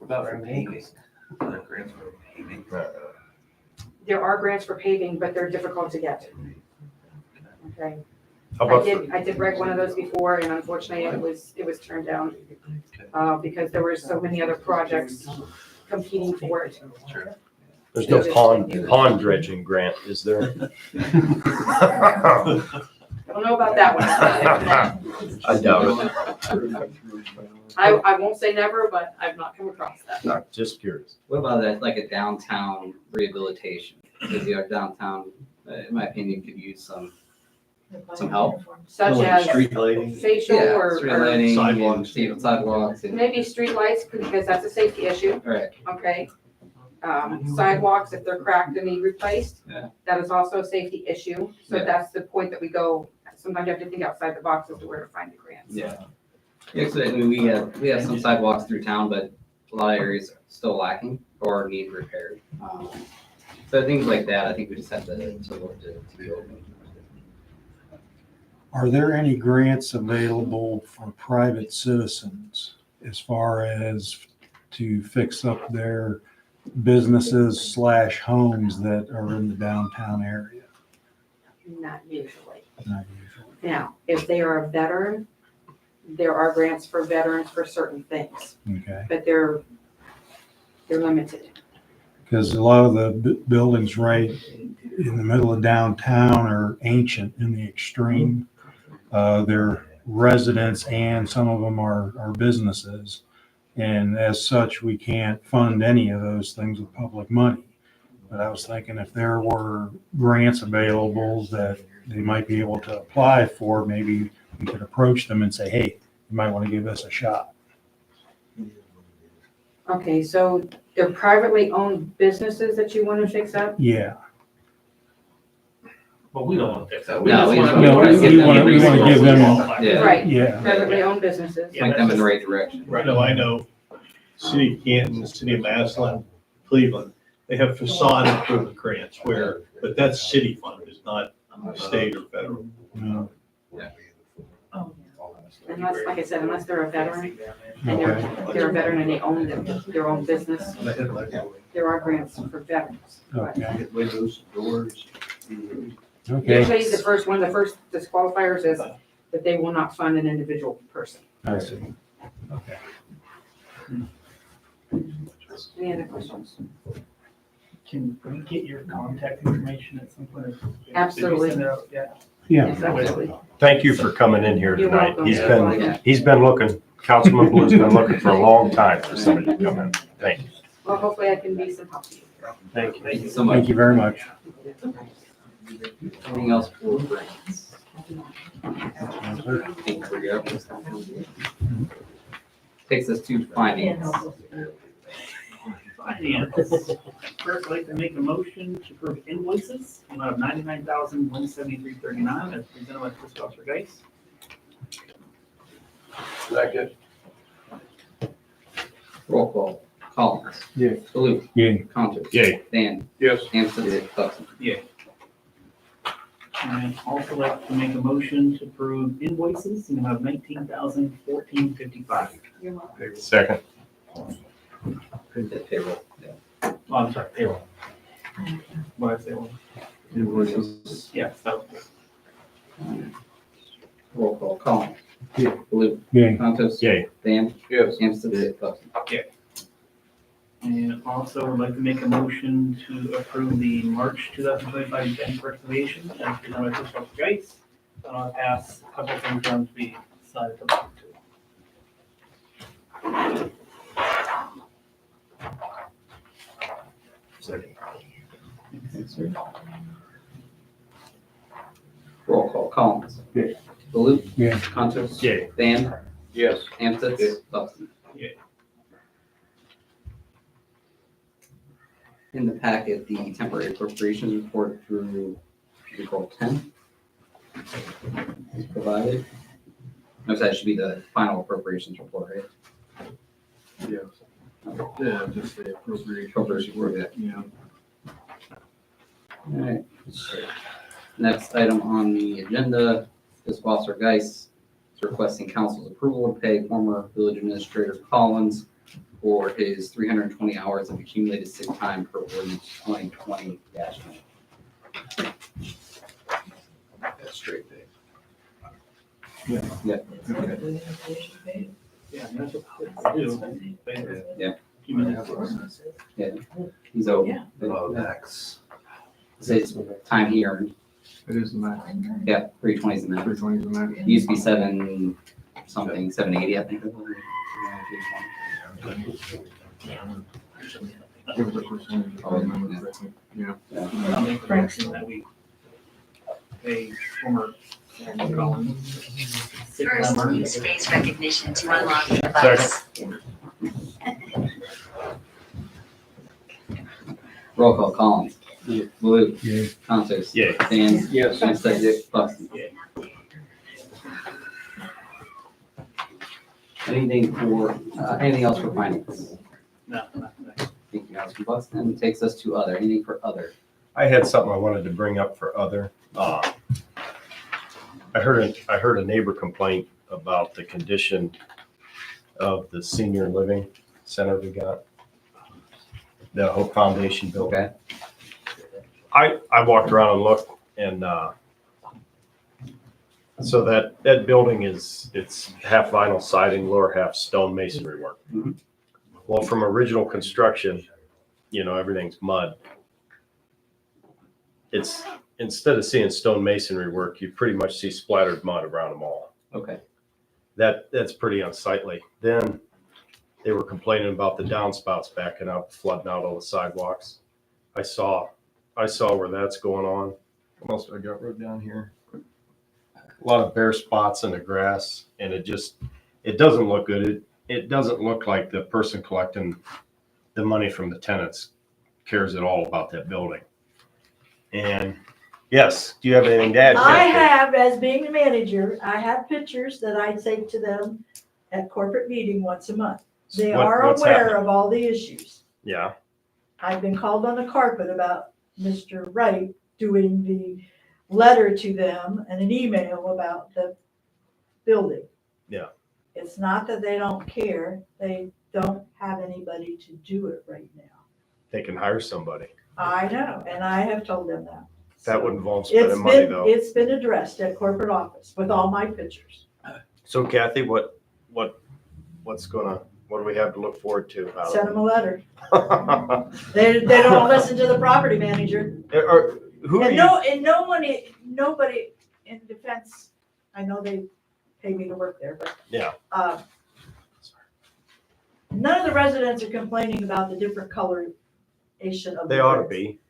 About for paving. There are grants for paving, but they're difficult to get. Okay. How I about, did write one of those before, and unfortunately, it was turned down, because there were so many other projects competing for it. there's no pond dredging grant, is there? I don't know about that one. I doubt it. I won't say never, but I've not come across that. No, just curious. What about that, like a downtown rehabilitation? Because our downtown, in my opinion, could use some help. Such as Street lighting. facial Yeah, or street lighting, sidewalks. and sidewalks, and, maybe streetlights, because that's a safety issue, right, okay? Sidewalks, if they're cracked and need replaced, Yeah. that is also a safety issue. So Yeah. that's the point that we go, sometimes you have to think outside the box as to where to find the grants. yeah. Yeah, so I mean, we have some sidewalks through town, but a lot of areas are still lacking or need repaired. So things like that, I think we just have to look to be open. Are there any grants available for private citizens as far as to fix up their businesses / homes that are in the downtown area? Not usually. Not usually. Now, if they are a veteran, there are grants for veterans for certain things, Okay. but they're limited. Because a lot of the buildings right in the middle of downtown are ancient in the extreme. They're residents and some of them are businesses. And as such, we can't fund any of those things with public money. But I was thinking if there were grants available that they might be able to apply for, maybe we could approach them and say, hey, you might want to give this a shot. Okay, so they're privately owned businesses that you want to fix up? Yeah. But we don't want to fix that. No, we just don't- No, wanna we give them wanna give them- resources. Yeah. Right, Yeah. privately owned businesses. Yeah. Point them in the right direction. Right, no, I know, City of Canton, City of Massillon, Cleveland, they have facade improvement grants but that's city funded, it's not state or federal. No. Unless, like I said, unless they're a veteran, and they're a veteran and they own their own business, there are grants for veterans. Okay. Windows, doors. Okay. Usually the first disqualifiers is that they will not fund an individual person. I see. Okay. Any other questions? Can we get your contact information at some point? Absolutely. Did you send it out? Yeah. Yeah. Exactly. Thank you for coming in here You're tonight. welcome. He's been looking, Councilman Blue's been looking for a long time for somebody to come in. Thank you. Well, hopefully I can be some help to you. Thank you. Thank you so much. Thank you very much. Anything else for grants? Thank you for your efforts. Takes us to finance. Finance. First, I'd like to make a motion to approve invoices, amount of $99,173.39 as presented by Fiscal Officer Geis. Second. Roll call. Collins. Yeah. Baloo. Yeah. Concho. Yay. Dan. Yes. Hampton. Buxton. And I'd also like to make a motion to approve invoices, in the amount of $19,014.55. Second. Payroll. Oh, I'm sorry, payroll. What did I say? Invoices. Yeah, so. Roll call. Collins. Yeah. Baloo. Yeah. Concho. Yay. Dan. Yes. Hampton. Buxton. And also would like to make a motion to approve the March 2025 bank reconciliation as presented by Fiscal Officer Geis. And I'll pass a couple things on to be decided to. Roll call. Collins. Yeah. Baloo. Yeah. Concho. Yay. Dan. Yes. Hampton. Buxton. In the packet, the temporary appropriations report through April 10th is provided. No, that should be the final appropriations report, right? Yes. Yeah, just the appropriation. Appropriation report, Yeah. All right. Next item on the agenda, Fiscal Officer Geis is requesting council's approval to pay former village administrator Collins for his 320 hours of accumulated sick time per ordinance 2020-1. That's straight pay. Yep. Yeah, and that's what I do. Yeah. Few minutes. He's over. Oh, max. His time he earned. It is the max. Yeah, 320 is the max. 320 is the max. It used to be 780, I think. Give it a percentage. if I remember correctly. Yeah. I'll make the motion that we pay former Collins. sick First, time earned. use face recognition to unlock the device. Roll call. Collins. Blue. Yeah. Consos. Yay. Dan. Yes. Hampstead. Buxton. Anything else for finance? No. Thank you, Councilman Buxton. Takes us to other. Anything for other? I had something I wanted to bring up for other. I heard a neighbor complaint about the condition of the senior living center we got. The Hope Foundation building. Okay. I walked around and looked, and so that building it's half vinyl siding, lower half stone masonry work. Mhm. Well, from original construction, everything's mud. It's instead of seeing stone masonry work, you pretty much see splattered mud around them all. Okay. That's pretty unsightly. Then they were complaining about the downspouts backing up, flooding out all the sidewalks. I saw where that's going on. What else do I got wrote down here? A lot of bare spots in the grass, and it doesn't look good. It doesn't look like the person collecting the money from the tenants cares at all about that building. And yes, do you have anything to add? I Kathy? have, as being the manager, I have pictures that I take to them at corporate meeting once a month. They are What's aware happening? of all the issues. Yeah. I've been called on the carpet about Mr. Wright doing the letter to them and an email about the building. Yeah. It's not that they don't care, they don't have anybody to do it right now. They can hire somebody. I know, and I have told them that. That would involve It's spending money been, though. it's been addressed at corporate office with all my pictures. So Kathy, what do we have to look forward to? Send them a letter. They don't listen to the property manager. Who are And you? nobody in defense, I know they pay me to work there, but. Yeah. None of the residents are complaining about the different coloration of the They ought to bricks. be.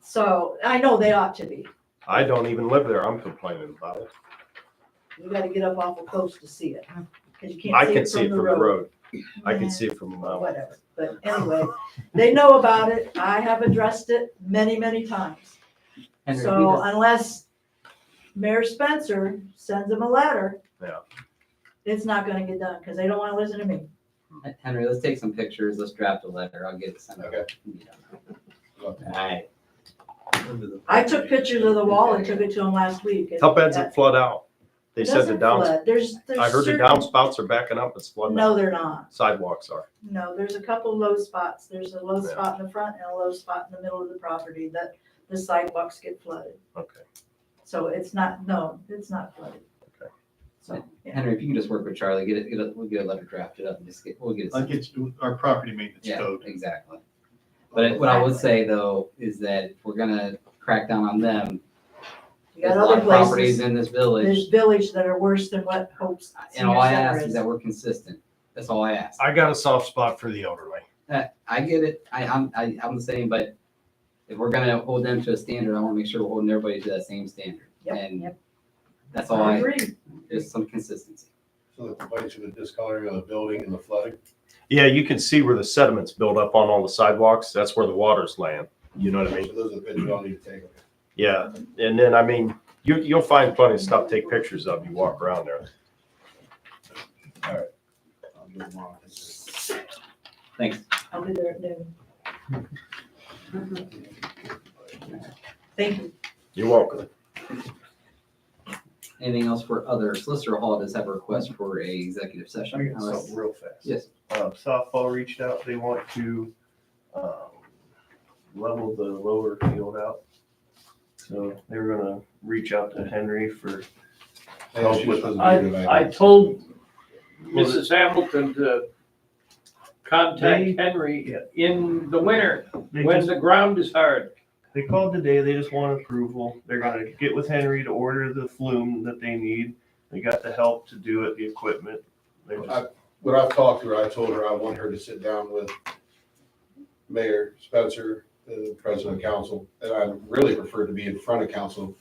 So I know they ought to be. I don't even live there. I'm complaining about it. You gotta get up awful close to see it, because you I can't can see it from the road. road. I can see it from a mile. Whatever, but anyway, they know about it. I have addressed it many, many times. Henry, So we just- unless Mayor Spencer sends them a letter. Yeah. It's not gonna get done, because they don't wanna listen to me. Henry, let's take some pictures. Let's draft a letter. I'll get it sent out. All right. I took pictures of the wall and took it to them last week. and How bad's that it flood out? They said the doesn't downs, flood. There's I heard the certain- downspouts are backing up. It's flooding. No, out. they're not. Sidewalks are. No, there's a couple low spots. There's a low Yeah. spot in the front and a low spot in the middle of the property that the sidewalks get flooded. Okay. So it's not, no, it's not flooded. Okay. So, yeah. Henry, if you can just work with Charlie, we'll get a letter drafted up and we'll get it. I'll sent. get you our property maintenance Yeah, code. exactly. But what I would say though, is that if we're gonna crack down on them, You there's got a lot other of properties places, in this there's village. village that are worse than what Hope's And all I senior ask center is is. that we're consistent. That's all I ask. I got a soft spot for the elderly. I get it. I'm the same, but if we're gonna hold them to a standard, I wanna make sure we're holding everybody to that same standard. Yep, And yep. that's all I I, agree. there's some consistency. So the complaints of the discoloring of the building and the flooding? Yeah, you can see where the sediments build up on all the sidewalks. That's where the water's laying. You know what I mean? So those are the pictures I'll need to take. Yeah. And then, I mean, you'll find plenty of stuff to take pictures of. You walk around there. I'll do them all. Thanks. I'll be there at noon. Thank you. You're welcome. Anything else for other? Solicitor Hall does have a request for a executive I session. got something real fast. Yes. Softball reached out, they want to, level the lower field out. So they were gonna reach out to Henry for help with. I told Mrs. Hamilton to contact Henry in the winter, when the ground is hard. They called today, they just want approval. They're gonna get with Henry to order the flume that they need. They got the help to do it, the equipment. They just, When I've talked to her, I told her I want her to sit down with Mayor Spencer, the president of council, and I really prefer to be in front of council.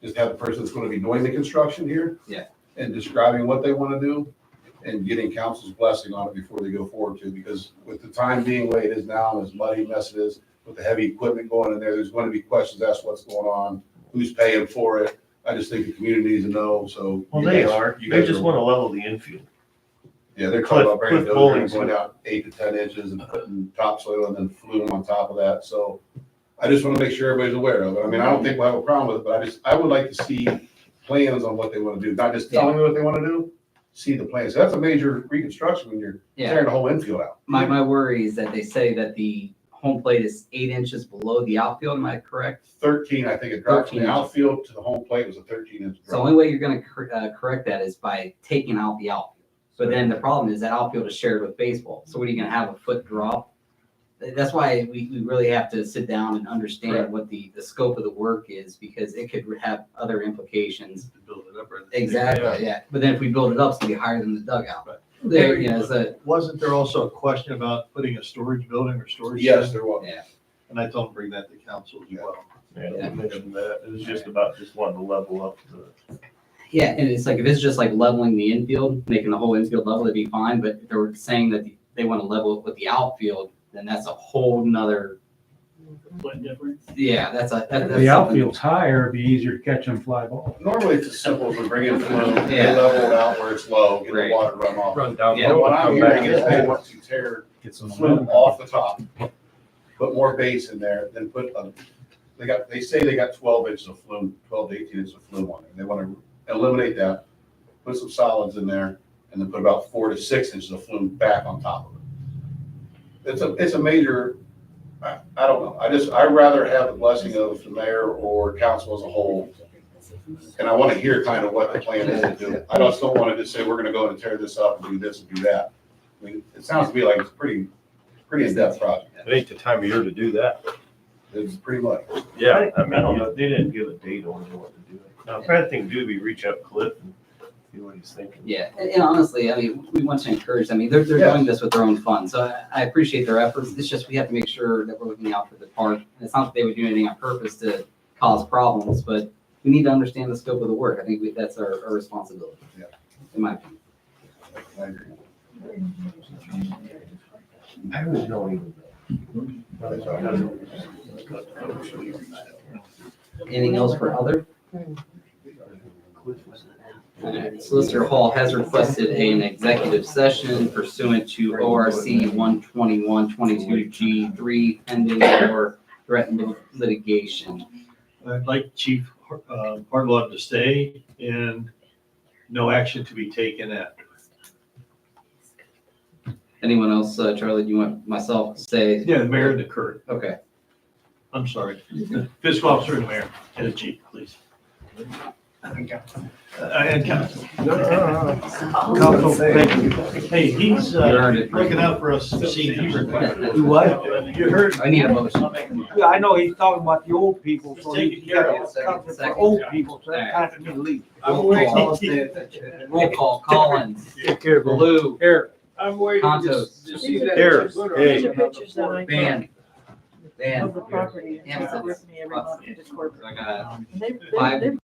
Just have the person that's gonna be doing the construction here. Yeah. And describing what they wanna do and getting council's blessing on it before they go forward to, because with the time being the way it is now, and as muddy a mess it is, with the heavy equipment going in there, there's gonna be questions asked what's going on, who's paying for it. I just think the community needs to know, so. well, you they guys- are, you they guys just are- wanna level the infield. Yeah, they're talking about bringing Cliff those Bowling's going out 8 to 10 inches and putting topsoil and then flume on top of that, so I just wanna make sure everybody's aware of it. I mean, I don't think we'll have a problem with it, but I would like to see plans on what they wanna do, not just telling me what they wanna do, see the plans. That's a major reconstruction when you're Yeah. tearing the whole infield out. My worry is that they say that the home plate is 8 inches below the outfield. Am I correct? 13, I think it dropped from 13 the inches. outfield to the home plate was a 13-inch So the drop. only way you're gonna correct that is by taking out the outfield. But then the problem is that outfield is shared with baseball. So what are you gonna have, a foot drop? That's why we really have to sit down and understand Right. what the scope of the work is, because it could have other implications. Build it up. Exactly, yeah. But then if we build it up, it's gonna be higher than the dugout. There, you know, so, Wasn't there also a question about putting a storage building or storage? Yes, shed? there was. yeah. And I told them to bring that to council as well. Yeah, they mentioned that. It was just about just wanting to level up the. Yeah, and it's like, if it's just like leveling the infield, making the whole infield level, it'd be fine, but if they were saying that they want to level it with the outfield, then that's a whole nother, What difference? yeah, that's If something. the outfield's higher, it'd be easier to catch them fly ball. Normally, it's as simple as we bring in flume, they Yeah. level it out where it's low, get the Right. water run off. Run down. Yeah, But what I'm come hearing back is in. they want to tear Get some flume off the top, put more base in there, then they say they got 12 inches of flume, 12 to 18 inches of flume on it. They want to eliminate that, put some solids in there, and then put about 4 to 6 inches of flume back on top of it. It's a major, I don't know. I'd rather have the blessing of the mayor or council as a whole. And I want to hear kind of what the plan is to do. I just don't want to just say, we're going to go and tear this up and do this and do that. I mean, it sounds to me like it's pretty in-depth project. It ain't the time of year to do that. It's pretty much. Yeah, I don't know, they didn't give a date on when they want to do it. Now, the bad thing to do would be reach out to Cliff and see what he's thinking. Yeah, and honestly, I mean, we want to encourage, I mean, they're doing this with their own funds, so I appreciate their efforts. It's just, we have to make sure that we're looking out for the park. And it's not that they would do anything on purpose to cause problems, but we need to understand the scope of the work. I think that's our responsibility. Yeah. In my opinion. I agree. I really don't even Anything else for other? Alright, Solicitor Hall has requested an executive session pursuant to ORC 121-22G3 pending or threatened litigation. I'd like Chief Hartlaw to stay and no action to be taken after. Anyone else, Charlie, do you want myself to say? Yeah, the mayor and the clerk. Okay. I'm sorry. Fiscal officer and the mayor and the chief, please. And council. Council, thank you. Hey, he's You earned it. looking out for us seniors. You what? You heard. I need a motion. Yeah, I know he's talking about the old people, so Taking he care got of this something for old people, so that's kind of me leave. Roll call, Collins, Take care, bro. Blue, Here. I'm waiting Contos. to see that. Here. Hey. These are pictures that I Van, took Van. of the property. Hamptons. With me every month to the court. I got And they- Five. they've